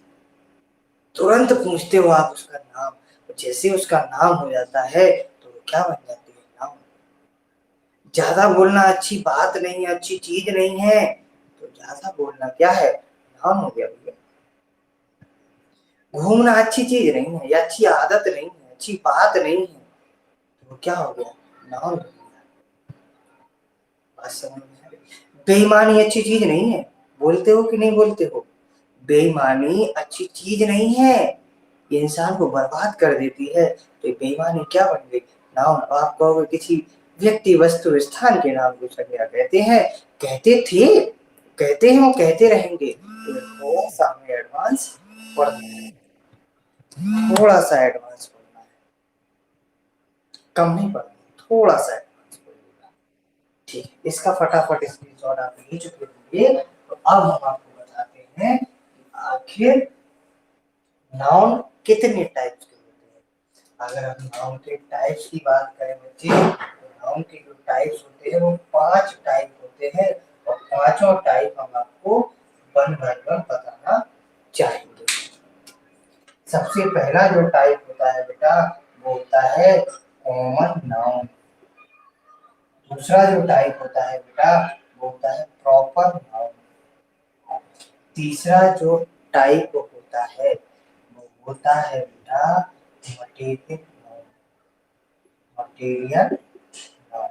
तुरंत पूछते हो आप उसका नाम। तो जैसे उसका नाम हो जाता है तो वो क्या बन जाती है? नाम। ज्यादा बोलना अच्छी बात नहीं है, अच्छी चीज नहीं है। तो ज्यादा बोलना क्या है? नाम हो गया भैया। घूमना अच्छी चीज नहीं है, या अच्छी आदत नहीं है, अच्छी बात नहीं है, तो क्या हो गया? नाउन हो गया। बात समझ में आ रही? बेईमानी अच्छी चीज नहीं है। बोलते हो कि नहीं बोलते हो? बेईमानी अच्छी चीज नहीं है, ये इंसान को बर्बाद कर देती है। तो बेईमानी क्या बन गई? नाउन। आप कहोगे किसी व्यक्ति वस्तु स्थान के नाम को संज्ञा कहते हैं, कहते थे, कहते हैं और कहते रहेंगे। तो थोड़ा सा हमें एडवांस पढ़ना है, थोड़ा सा एडवांस पढ़ना है, कम नहीं पढ़ना, थोड़ा सा एडवांस पढ़िएगा। ठीक है, इसका फटाफट स्क्रीनशॉट आप ले चुके होंगे। तो अब हम आपको बताते हैं कि आखिर नाउन कितने टाइप्स के होते हैं। अगर हम नाउन के टाइप्स की बात करें बच्चे, तो नाउन के जो टाइप्स होते हैं वो 5 टाइप होते हैं, और पांचों टाइप हम आपको वन बाय वन बताना चाहेंगे। सबसे पहला जो टाइप होता है बेटा वो होता है कॉमन नाउन। दूसरा जो टाइप होता है बेटा वो होता है प्रॉपर नाउन। तीसरा जो टाइप होता है वो होता है बेटा मटेरियल नाउन। Material noun.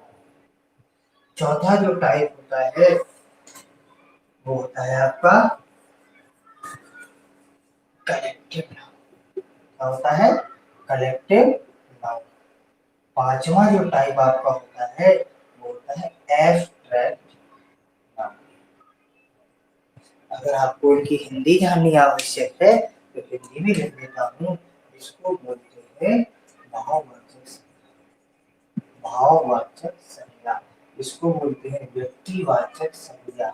चौथा जो टाइप होता है वो होता है आपका कलेक्टिव नाउन। क्या होता है? Collective noun. पांचवा जो टाइप आपका होता है वो होता है एब्स्ट्रैक्ट नाउन। अगर आपको इनकी हिंदी जाननी आवश्यक है तो हिंदी भी लिख देता हूँ। इसको बोलते हैं भाववाचक संज्ञा। भाववाचक संज्ञा, इसको बोलते हैं व्यक्तिवाचक संज्ञा।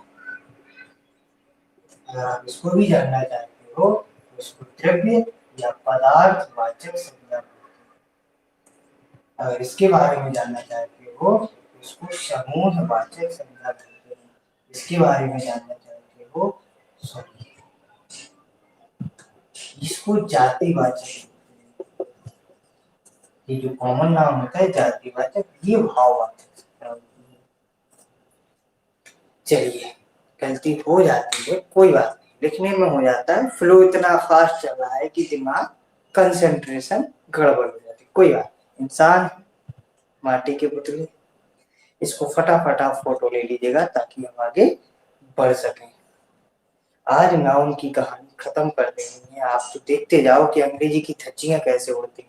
अगर आप इसको भी जानना चाहते हो तो इसको द्रव्य या पदार्थवाचक संज्ञा बोलते हैं। अगर इसके बारे में जानना चाहते हो तो इसको समूहवाचक संज्ञा बोलते हैं। इसके बारे में जानना चाहते हो सॉरी इसको जातिवाचक। ये जो कॉमन नाम होता है जातिवाचक, ये भाववाचक संज्ञा होती है। चलिए, गलती हो जाती है, कोई बात नहीं, लिखने में हो जाता है, फ्लो इतना फास्ट चल रहा है कि दिमाग कंसंट्रेशन गड़बड़ हो जाती है। कोई बात, इंसान माटी के पुतले, इसको फटाफट आप फोटो ले लीजिएगा ताकि हम आगे बढ़ सकें। आज नाउन की कहानी खत्म कर देनी है। आप तो देखते जाओ कि अंग्रेजी की धज्जियां कैसे उड़ती हैं।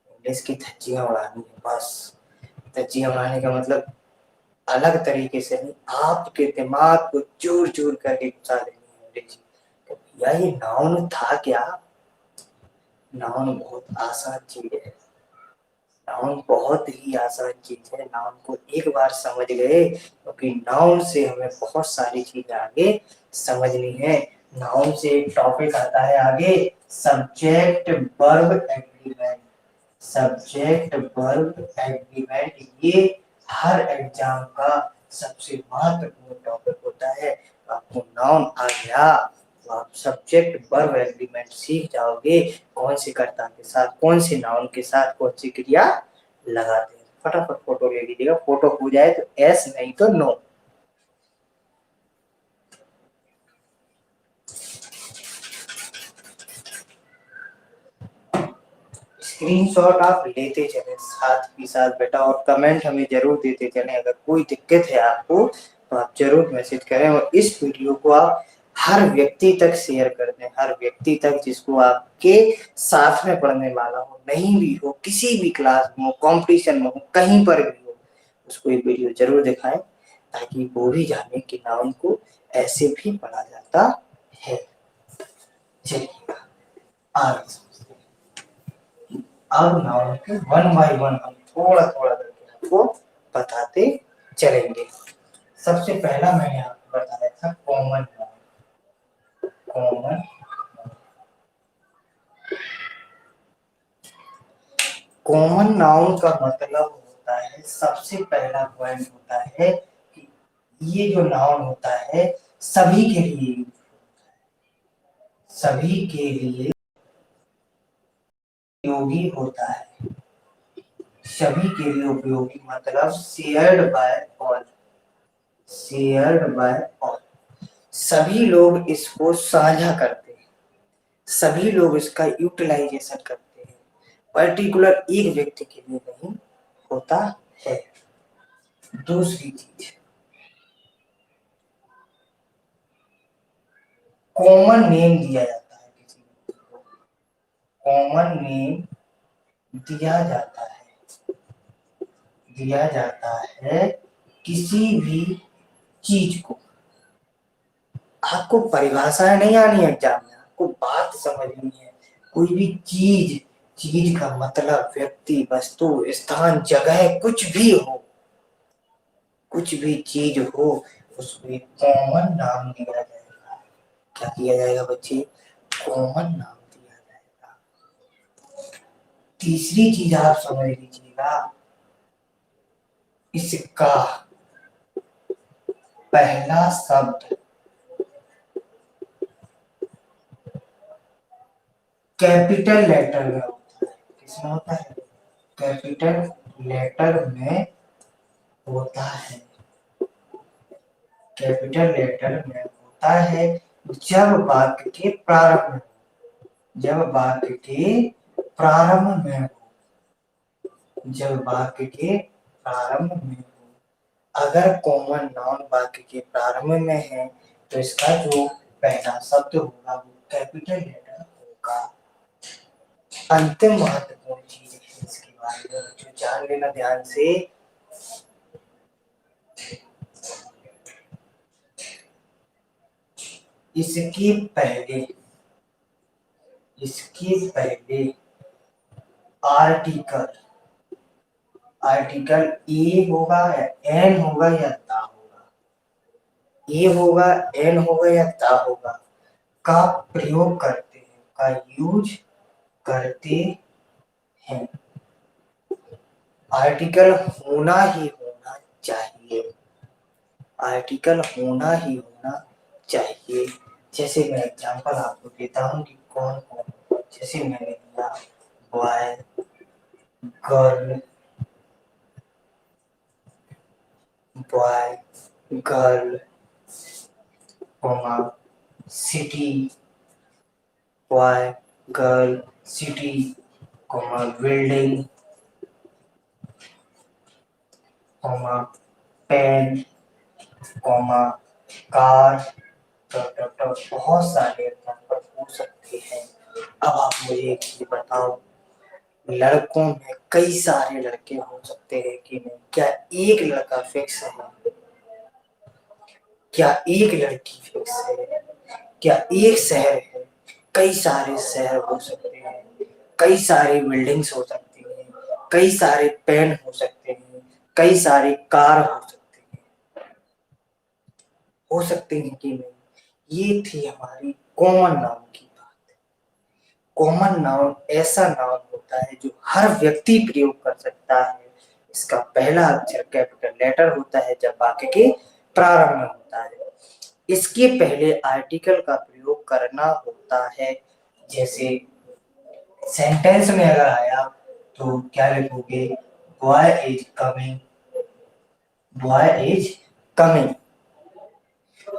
इंग्लिश की धज्जियां उड़ानी है बस। धज्जियां उड़ाने का मतलब अलग तरीके से नहीं, आपके दिमाग को चूर चूर करके घुसा देनी है अंग्रेजी। तो भैया ये नाउन था क्या? नाउन बहुत आसान चीज है। नाउन बहुत ही आसान चीज है। नाउन को एक बार समझ गए क्योंकि नाउन से हमें बहुत सारी चीजें आगे समझनी है। नाउन से एक टॉपिक आता है आगे, subject verb agreement. Subject verb agreement, ये हर एग्जाम का सबसे महत्वपूर्ण टॉपिक होता है। आपको नाउन आ गया तो आप सब्जेक्ट वर्ब एग्रीमेंट सीख जाओगे। कौन से कर्ता के साथ, कौन से नाउन के साथ कौन सी क्रिया लगाते हैं। फटाफट फोटो ले लीजिएगा। फोटो हो जाए तो एस, नहीं तो नो। स्क्रीनशॉट आप लेते चले साथ ही साथ बेटा, और कमेंट हमें जरूर देते चले। अगर कोई दिक्कत है आपको तो आप जरूर मैसेज करें, और इस वीडियो को आप हर व्यक्ति तक शेयर कर दें। हर व्यक्ति तक जिसको आपके साथ में पढ़ने वाला हो, नहीं भी हो, किसी भी क्लास में हो, कंपटीशन में हो, कहीं पर भी हो, उसको ये वीडियो जरूर दिखाएं ताकि वो भी जाने कि नाउन को ऐसे भी पढ़ा जाता है। चलिए आगे अब नाउन के वन बाय वन हम थोड़ा थोड़ा करके आपको बताते चलेंगे। सबसे पहला मैंने आपको बताया था common noun. Common common noun का मतलब होता है, सबसे पहला पॉइंट होता है कि ये जो नाउन होता है सभी के लिए, सभी के लिए उपयोगी होता है। सभी के लिए उपयोगी मतलब shared by all. Shared by all, सभी लोग इसको साझा करते हैं, सभी लोग इसका यूटिलाइजेशन करते हैं। पर्टिकुलर एक व्यक्ति के लिए नहीं होता है। दूसरी चीज, कॉमन नेम दिया जाता है किसी को, कॉमन नेम दिया जाता है, दिया जाता है किसी भी चीज को। आपको परिभाषाएं नहीं आनी है एग्जाम में, आपको बात समझनी है। कोई भी चीज, चीज का मतलब व्यक्ति, वस्तु, स्थान, जगह, कुछ भी हो, कुछ भी चीज हो, उसको एक कॉमन नाम दिया जाएगा। क्या दिया जाएगा बच्चे? कॉमन नाम दिया जाएगा। तीसरी चीज आप समझ लीजिएगा, इसका पहला शब्द कैपिटल लेटर में होता है। किसमें होता है? कैपिटल लेटर में होता है। कैपिटल लेटर में होता है जब वाक्य के प्रारंभ में, जब वाक्य के प्रारंभ में हो, जब वाक्य के प्रारंभ में हो। अगर कॉमन नाउन वाक्य के प्रारंभ में है तो इसका जो पहला शब्द होगा वो कैपिटल लेटर होगा। अंतिम महत्वपूर्ण चीज है इसके बारे में जो जान लेना ध्यान से। इसके पहले आर्टिकल ए होगा या एन होगा या दा होगा, ए होगा एन होगा या दा होगा का प्रयोग करते हैं, का यूज करते हैं। आर्टिकल होना ही होना चाहिए, आर्टिकल होना ही होना चाहिए। जैसे मैं एग्जांपल आपको देता हूँ कि कौन कौन, जैसे मैंने दिया boy, girl, boy, girl, city, boy, girl, city, building, pen, car, बहुत सारे एग्जाम्पल हो सकते हैं। अब आप मुझे एक चीज बताओ, लड़कों में कई सारे लड़के हो सकते हैं कि नहीं, क्या एक लड़का फिक्स है, क्या एक लड़की फिक्स है, क्या एक शहर है, कई सारे शहर हो सकते हैं, कई सारी बिल्डिंग्स हो सकती हैं, कई सारे पेन हो सकते हैं, कई सारे कार हो सकते हैं कि नहीं। ये थी हमारी कॉमन नाउन की बात। कॉमन नाउन ऐसा नाउन होता है जो हर व्यक्ति प्रयोग कर सकता है। इसका पहला अक्षर कैपिटल लेटर होता है जब वाक्य के प्रारंभ में होता है। इसके पहले आर्टिकल का प्रयोग करना होता है। जैसे सेंटेंस में अगर आया तो क्या लिखोगे, boy is coming, boy is coming.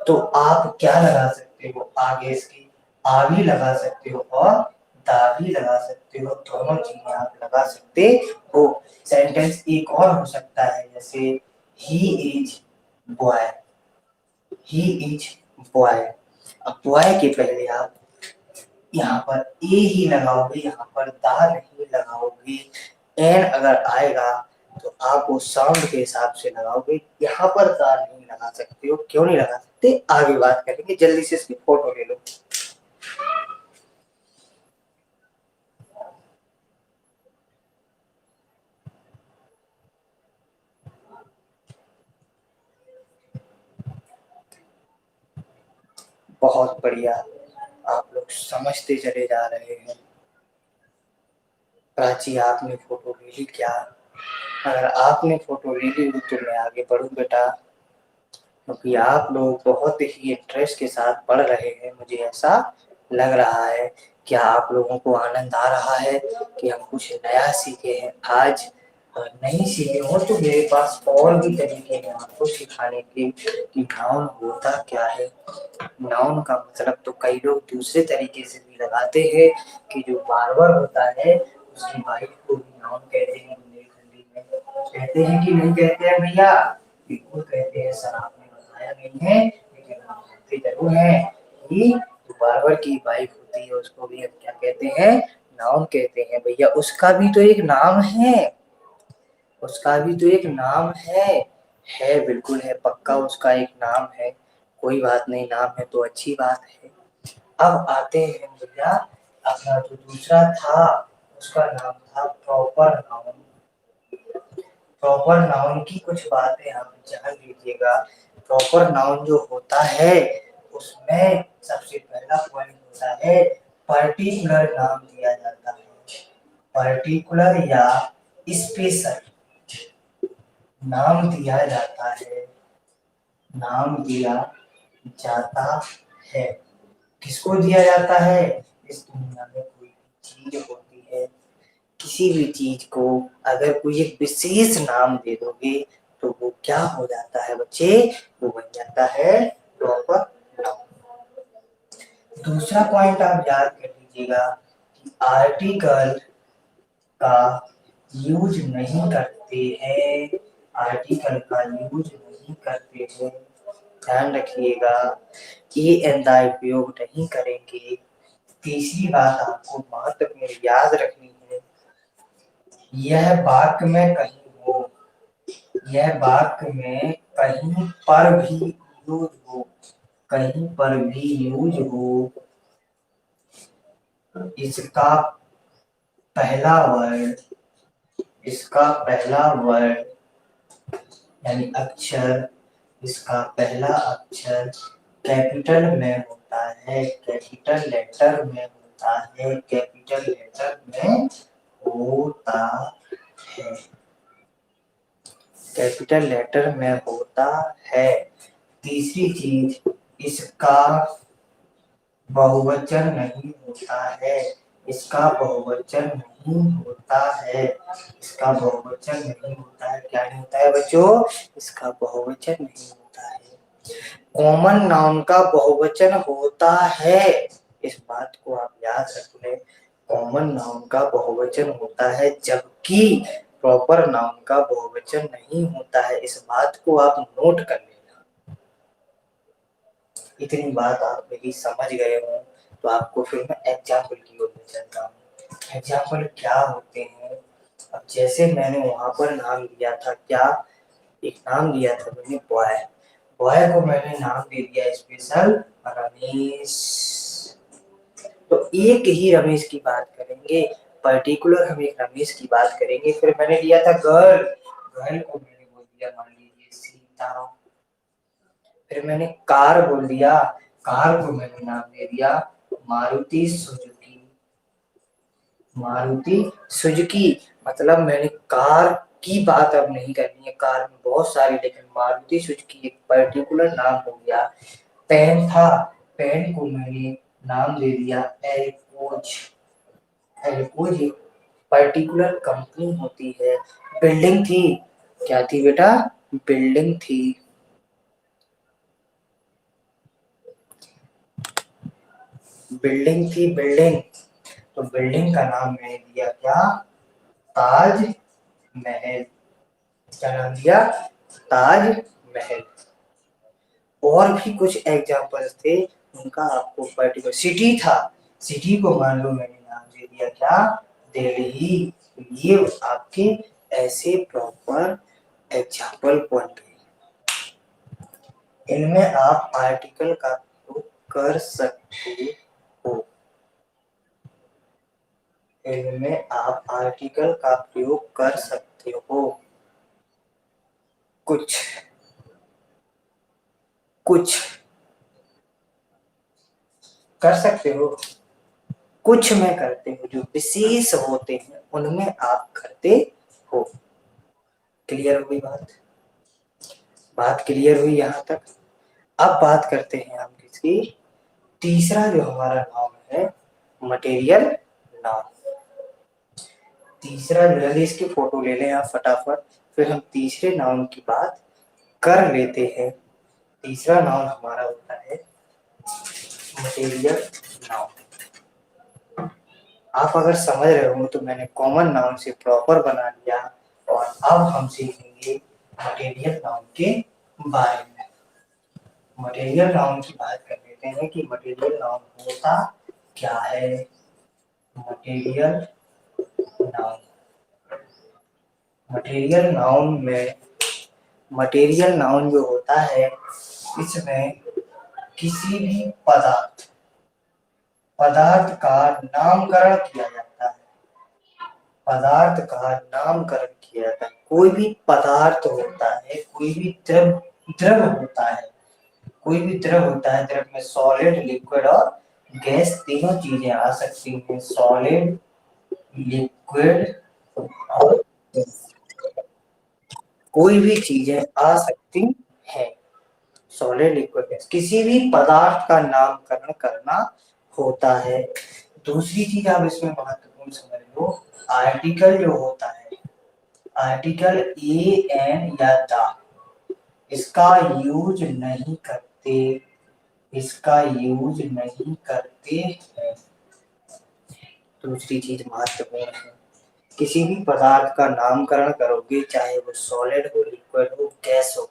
तो आप क्या लगा सकते हो आगे इसके, आ भी लगा सकते हो और दा भी लगा सकते हो, दोनों चीजें आप लगा सकते हो। सेंटेंस एक और हो सकता है, जैसे he is boy, he is boy. अब बॉय के पहले आप यहाँ पर ए ही लगाओगे, यहाँ पर दा नहीं लगाओगे। एन अगर आएगा तो आप वो साउंड के हिसाब से लगाओगे, यहाँ पर दा नहीं लगा सकते हो। क्यों नहीं लगा सकते, आगे बात करेंगे। जल्दी से इसकी फोटो ले लो। बहुत बढ़िया, आप लोग समझते चले जा रहे हैं। प्राची आपने फोटो ले ली क्या? अगर आपने फोटो ले ली तो मैं आगे बढ़ूं बेटा, क्योंकि आप लोग बहुत ही इंटरेस्ट के साथ पढ़ रहे हैं, मुझे ऐसा लग रहा है। क्या आप लोगों को आनंद आ रहा है कि हम कुछ नया सीखे हैं आज? और नहीं सीखे हो तो मेरे पास और भी तरीके हैं आपको सिखाने के कि नाउन होता क्या है। नाउन का मतलब तो कई लोग दूसरे तरीके से भी लगाते हैं कि जो बार्बर होता है उसकी वाइफ को भी नाउन कहते हैं बुंदेलखंडी में। कहते हैं कि नहीं कहते हैं भैया? बिल्कुल कहते हैं सर, आपने बताया नहीं है लेकिन हम कहते जरूर है कि जो बार्बर की वाइफ होती है उसको भी हम क्या कहते हैं, नाउन कहते हैं भैया। उसका भी तो एक नाम है, उसका भी तो एक नाम है बिल्कुल है, पक्का उसका एक नाम है। कोई बात नहीं, नाम है तो अच्छी बात है। अब आते हैं भैया, अपना जो दूसरा था उसका नाम था प्रॉपर नाउन। प्रॉपर नाउन की कुछ बातें आप जान लीजिएगा। प्रॉपर नाउन जो होता है उसमें सबसे पहला पॉइंट होता है पर्टिकुलर नाम दिया जाता है। पर्टिकुलर या स्पेशल नाम दिया जाता है, नाम दिया जाता है। किसको दिया जाता है? इस दुनिया में कोई चीज होती है, किसी भी चीज को अगर कोई एक विशेष नाम दे दोगे तो वो क्या हो जाता है बच्चे, वो बन जाता है प्रॉपर नाउन। दूसरा पॉइंट आप याद कर लीजिएगा कि आर्टिकल का यूज नहीं करते हैं, आर्टिकल का यूज नहीं नहीं करते हैं, ध्यान रखिएगा, ए एंड द उपयोग नहीं करेंगे। तीसरी बात आपको महत्वपूर्ण याद रखनी है, यह वाक्य में कहीं हो, यह वाक्य में कहीं पर भी यूज हो, कहीं पर भी यूज हो, इसका पहला वर्ड, इसका पहला वर्ड यानी अक्षर, इसका पहला अक्षर कैपिटल में होता है, कैपिटल लेटर में होता है, कैपिटल लेटर में होता है, कैपिटल लेटर में होता है। तीसरी चीज, इसका बहुवचन नहीं होता है, इसका बहुवचन नहीं होता है, इसका बहुवचन नहीं होता है। क्या नहीं होता है बच्चों? इसका बहुवचन नहीं होता है। कॉमन नाउन का बहुवचन होता है, इस बात को आप याद रख लें। कॉमन नाउन का बहुवचन होता है, जबकि प्रॉपर नाउन का बहुवचन नहीं होता है, इस बात को आप नोट कर लेना। इतनी बात आप मेरी समझ गए हो तो आपको फिर मैं एग्जाम्पल की ओर ले चलता हूँ। एग्जाम्पल क्या होते हैं? अब जैसे मैंने वहां पर नाम दिया था, क्या एक नाम दिया था मैंने, बॉय। बॉय को मैंने नाम दे दिया स्पेशल रमेश। तो एक ही रमेश की बात करेंगे, पर्टिकुलर हम एक रमेश की बात करेंगे। फिर मैंने दिया था गर्ल, गर्ल को मैंने बोल दिया मान लीजिए सीता। फिर मैंने कार बोल दिया, कार को मैंने नाम दे दिया मारुति सुजुकी। मारुति सुजुकी मतलब मैंने कार की बात अब नहीं करनी है, कार में बहुत सारी, लेकिन मारुति सुजुकी एक पर्टिकुलर नाम हो गया। पेन था, पेन को मैंने नाम दे दिया एल्कोज। एल्कोज एक पर्टिकुलर कंपनी होती है। बिल्डिंग थी, क्या थी बेटा? बिल्डिंग थी। बिल्डिंग थी, बिल्डिंग। तो बिल्डिंग का नाम मैंने दिया क्या? ताज महल। क्या नाम दिया? ताज महल। और भी कुछ एग्जांपल्स थे, उनका आपको पर्टिकुलर, सिटी था, सिटी को मान लो मैंने नाम दे दिया क्या? दिल्ली। ये आपके ऐसे प्रॉपर एग्जांपल बन गए। इनमें आप आर्टिकल का प्रयोग कर सकते हो, इनमें आप आर्टिकल का प्रयोग कर सकते हो। कुछ कुछ कर सकते हो, कुछ में करते हो, जो विशेष होते हैं उनमें आप करते हो। क्लियर हुई बात? बात क्लियर हुई यहाँ तक? अब बात करते हैं हम किसकी? तीसरा जो हमारा नाउन है, मटेरियल नाउन। तीसरा जो है, इसकी फोटो ले लें आप फटाफट, फिर हम तीसरे नाउन की बात कर लेते हैं। तीसरा नाउन हमारा होता है मटेरियल नाउन। आप अगर समझ रहे हो तो मैंने कॉमन नाउन से प्रॉपर बना लिया, और अब हम सीखेंगे मटेरियल नाउन के बारे में। मटेरियल नाउन की बात कर लेते हैं कि मटेरियल नाउन होता क्या है। मटेरियल नाउन, मटेरियल नाउन में, मटेरियल नाउन जो होता है, इसमें किसी भी पदार्थ, पदार्थ का नामकरण किया जाता है, पदार्थ का नामकरण किया जाता है। कोई भी पदार्थ होता है, कोई भी द्रव, द्रव होता है, कोई भी द्रव होता है, द्रव में सॉलिड, लिक्विड और गैस तीनों चीजें आ सकती हैं। सॉलिड, लिक्विड और कोई भी चीजें आ सकती हैं। सॉलिड, लिक्विड, गैस, किसी भी पदार्थ का नामकरण करना होता है। दूसरी चीज आप इसमें महत्वपूर्ण समझ लो, आर्टिकल जो होता है, आर्टिकल ए एन या द, इसका यूज नहीं करते, इसका यूज नहीं करते हैं। दूसरी चीज महत्वपूर्ण है, किसी भी पदार्थ का नामकरण करोगे, चाहे वो सॉलिड हो, लिक्विड हो, गैस हो,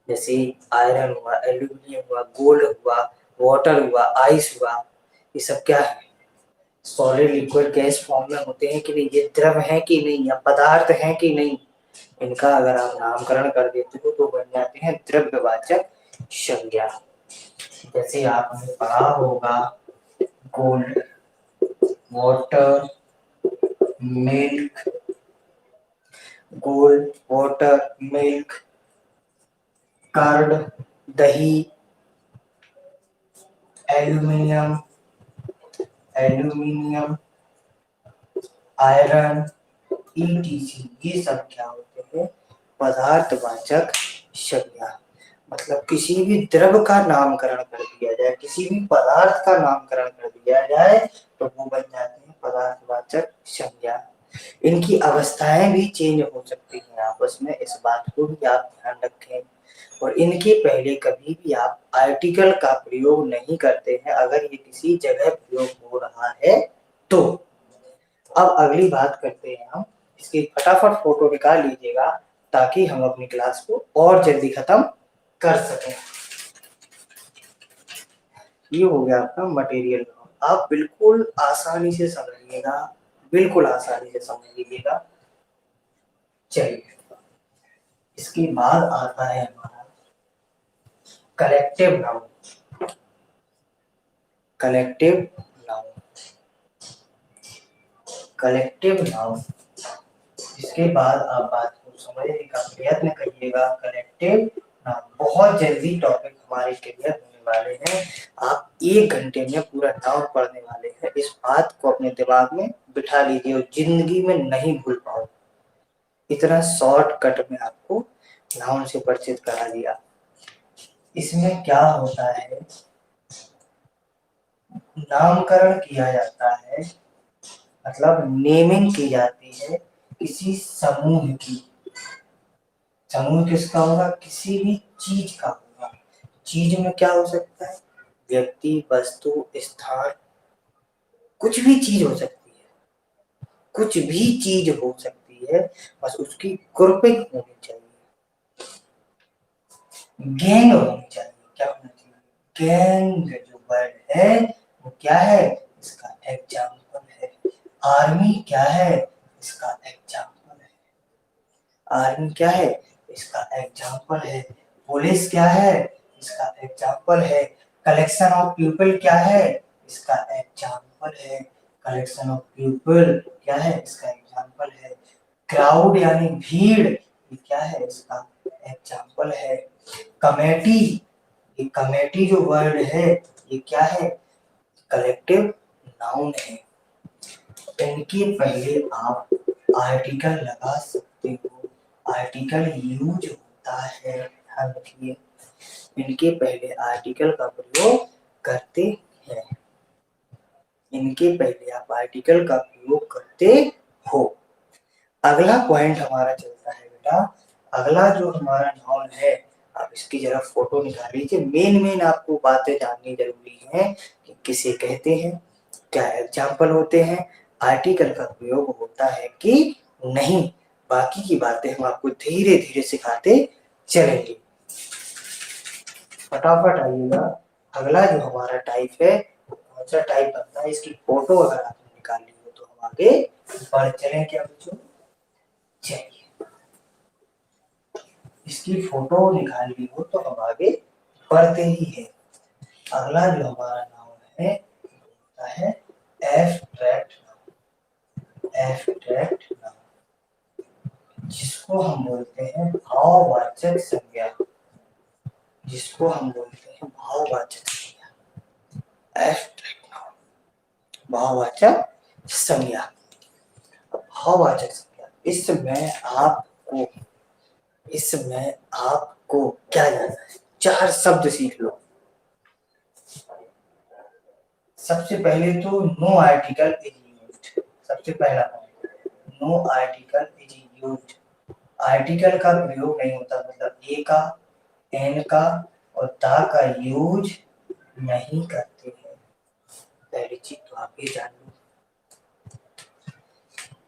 जैसे आयरन हुआ, एल्यूमिनियम हुआ, गोल्ड हुआ, वाटर हुआ, आइस हुआ, ये सब क्या है, सॉलिड लिक्विड गैस फॉर्म में होते हैं कि नहीं, ये द्रव है कि नहीं, या पदार्थ है कि नहीं। इनका अगर आप नामकरण कर देते हो तो बन जाते हैं द्रव्यवाचक संज्ञा। जैसे आपने पढ़ा होगा gold, water, milk, gold, water, milk, curd, दही, एल्यूमिनियम, एल्यूमिनियम, आयरन, ईटीसी, ये सब क्या होते हैं, पदार्थवाचक संज्ञा। मतलब किसी भी द्रव का नामकरण कर दिया जाए, किसी भी पदार्थ का नामकरण कर दिया जाए तो वो बन जाते हैं पदार्थवाचक संज्ञा। इनकी अवस्थाएं भी चेंज हो सकती हैं आपस में, इस बात को भी आप ध्यान रखें। और इनके पहले कभी भी आप आर्टिकल का प्रयोग नहीं करते हैं अगर ये किसी जगह प्रयोग हो रहा है तो। अब अगली बात करते हैं हम, इसकी फटाफट फोटो निकाल लीजिएगा ताकि हम अपनी क्लास को और जल्दी खत्म कर सकें। ये हो गया आपका मटेरियल। आप बिल्कुल आसानी से समझिएगा, बिल्कुल आसानी से समझ लीजिएगा। चलिए, इसके बाद आता है हमारा collective noun. Collective noun, collective noun, इसके बाद आप बात को समझने का प्रयत्न करिएगा। कलेक्टिव नाउन बहुत जल्दी टॉपिक हमारे क्लियर होने वाले हैं। आप 1 घंटे में पूरा नाउन पढ़ने वाले हैं, इस बात को अपने दिमाग में बिठा लीजिए और जिंदगी में नहीं भूल पाओ। इतना शॉर्टकट में आपको नाउन से परिचित करा दिया। इसमें क्या होता है, नामकरण किया जाता है, मतलब नेमिंग की जाती है किसी समूह की। समूह किसका होगा, किसी भी चीज का होगा। चीज में क्या हो सकता है, व्यक्ति, वस्तु, स्थान, कुछ भी चीज हो सकती है, कुछ भी चीज हो सकती है, बस उसकी ग्रुपिंग होनी चाहिए, गैंग होनी चाहिए। क्या होना चाहिए, गैंग। जो वर्ड है वो क्या है, इसका एग्जाम्पल है। आर्मी क्या है, इसका एग्जाम्पल है। आर्मी क्या है, इसका एग्जाम्पल है। पुलिस क्या है, इसका एग्जाम्पल है। कलेक्शन ऑफ पीपल क्या है, इसका एग्जाम्पल है। कलेक्शन ऑफ पीपल क्या है, इसका एग्जाम्पल है। क्राउड यानी भीड़, ये क्या है, इसका एग्जाम्पल है। कमेटी, ये कमेटी जो वर्ड है ये क्या है, कलेक्टिव नाउन है। इनके पहले आप आर्टिकल लगा सकते हो, आर्टिकल यूज होता है, ध्यान रखिए। इनके पहले आर्टिकल का प्रयोग करते हैं, इनके पहले आप आर्टिकल का प्रयोग करते हो। अगला पॉइंट हमारा चलता है बेटा, अगला जो हमारा नाउन है, आप इसकी जरा फोटो निकाल लीजिए। मेन मेन आपको बातें जाननी जरूरी है कि किसे कहते हैं, क्या एग्जाम्पल होते हैं, आर्टिकल का प्रयोग होता है कि नहीं। बाकी की बातें हम आपको धीरे धीरे सिखाते चलेंगे। फटाफट आइएगा। अगला जो हमारा टाइप है, कौन सा टाइप बनता है, इसकी फोटो अगर आपने निकाल ली हो तो हम आगे बढ़ चलें क्या बच्चों। चलिए, इसकी फोटो निकाल ली हो तो हम आगे बढ़ते ही है। अगला जो हमारा नाउन है होता है एब्स्ट्रैक्ट नाउन। एब्स्ट्रैक्ट नाउन, जिसको हम बोलते हैं भाववाचक संज्ञा, जिसको हम बोलते हैं भाववाचक संज्ञा। एब्स्ट्रैक्ट नाउन, भाववाचक संज्ञा। भाववाचक संज्ञा, इसमें आपको क्या जानना है, 4 शब्द सीख लो। सबसे पहले तो नो आर्टिकल इज यूज्ड, सबसे पहला no article is used. Article का प्रयोग नहीं होता, मतलब ए का, एन का और दा का यूज नहीं करते हैं। पहली चीज तो आप ये जान लो।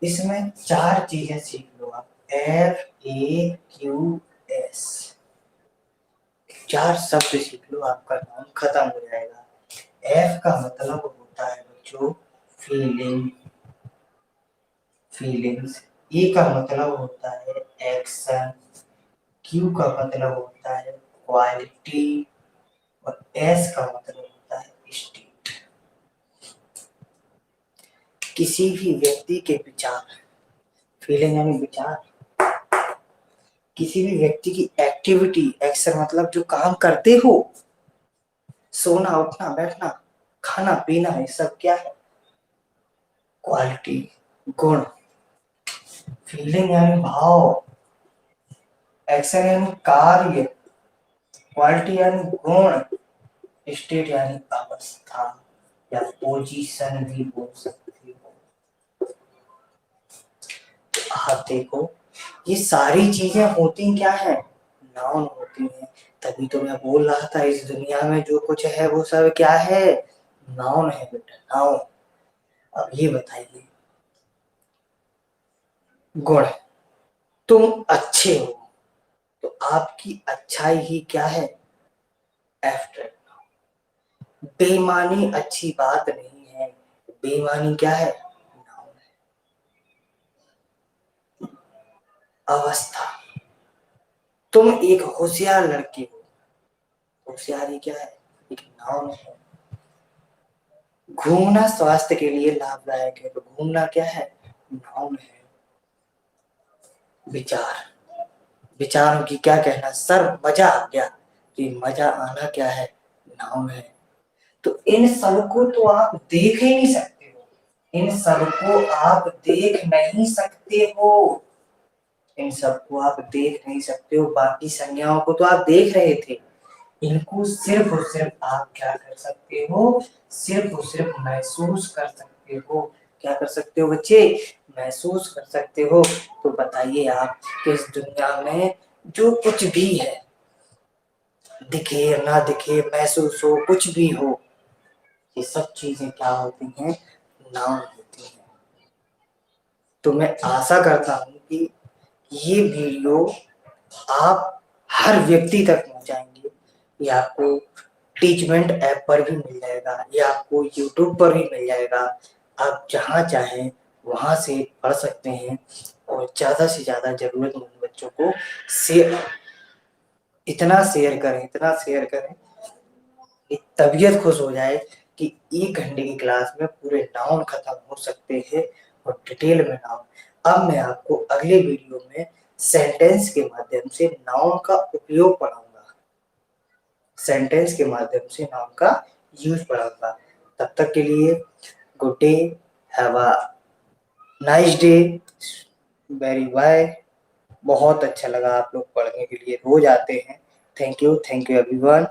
इसमें 4 चीजें सीख लो आप, एफ ए क्यू एस। 4 शब्द सीख लो, आपका नाउन खत्म हो जाएगा। एफ का मतलब होता है बच्चों फीलिंग, फीलिंग्स। ई का मतलब होता है एक्शन, क्यू का मतलब होता है क्वालिटी, और एस का मतलब होता है स्टेट। किसी भी व्यक्ति के विचार, फीलिंग यानी विचार, किसी भी व्यक्ति की एक्टिविटी, एक्शन मतलब जो काम करते हो, सोना उठना बैठना खाना पीना, ये सब क्या है? क्वालिटी, गुण। फीलिंग यानी भाव, एक्शन यानी कार्य, क्वालिटी यानी गुण, स्टेट यानी अवस्था या पोजीशन भी बोल सकते हो। आप देखो, ये सारी चीजें होती क्या है? नाउन होती हैं। तभी तो मैं बोल रहा था इस दुनिया में जो कुछ है वो सब क्या है? नाउन है बेटा, नाउन। अब ये बताइए, गुण, तुम अच्छे हो तो आपकी अच्छाई ही क्या है? एब्स्ट्रैक्ट। बेईमानी अच्छी बात नहीं है, बेईमानी क्या है? नाउन है। अवस्था, तुम एक होशियार लड़की हो, होशियारी क्या है? एक नाउन है। घूमना स्वास्थ्य के लिए लाभदायक है, तो घूमना क्या है? नाउन है। विचार, विचारों की क्या कहना? सर मजा आ गया, तो ये मजा आना क्या है? नाउन है। तो इन सबको तो आप देख ही नहीं सकते हो, इन सबको आप देख नहीं सकते हो, इन सबको आप देख नहीं सकते हो। बाकी संज्ञाओं को तो आप देख रहे थे, इनको सिर्फ और सिर्फ आप क्या कर सकते हो? सिर्फ और सिर्फ महसूस कर सकते हो। क्या कर सकते हो बच्चे? महसूस कर सकते हो। तो बताइए आप कि इस दुनिया में जो कुछ भी है, दिखे या ना दिखे, महसूस हो, कुछ भी हो, ये सब चीजें क्या होती हैं? नाउन होती हैं। तो मैं आशा करता हूं कि ये वीडियो आप हर व्यक्ति तक पहुंचाएंगे। ये आपको टीचमेंट ऐप पर भी मिल जाएगा, ये आपको यूट्यूब पर भी मिल जाएगा। आप जहां चाहें वहां से पढ़ सकते हैं, और ज्यादा से ज्यादा जरूरतमंद बच्चों को शेयर, इतना शेयर करें, इतना शेयर करें कि तबीयत खुश हो जाए कि 1 घंटे की क्लास में पूरे नाउन खत्म हो सकते हैं, और डिटेल में नाउन। अब मैं आपको अगले वीडियो में सेंटेंस के माध्यम से नाउन का उपयोग पढ़ाऊंगा, सेंटेंस के माध्यम से नाउन का यूज पढ़ाऊंगा। तब तक के लिए good day, have a nice day, very bye. बहुत अच्छा लगा, आप लोग पढ़ने के लिए रोज आते हैं। Thank you everyone.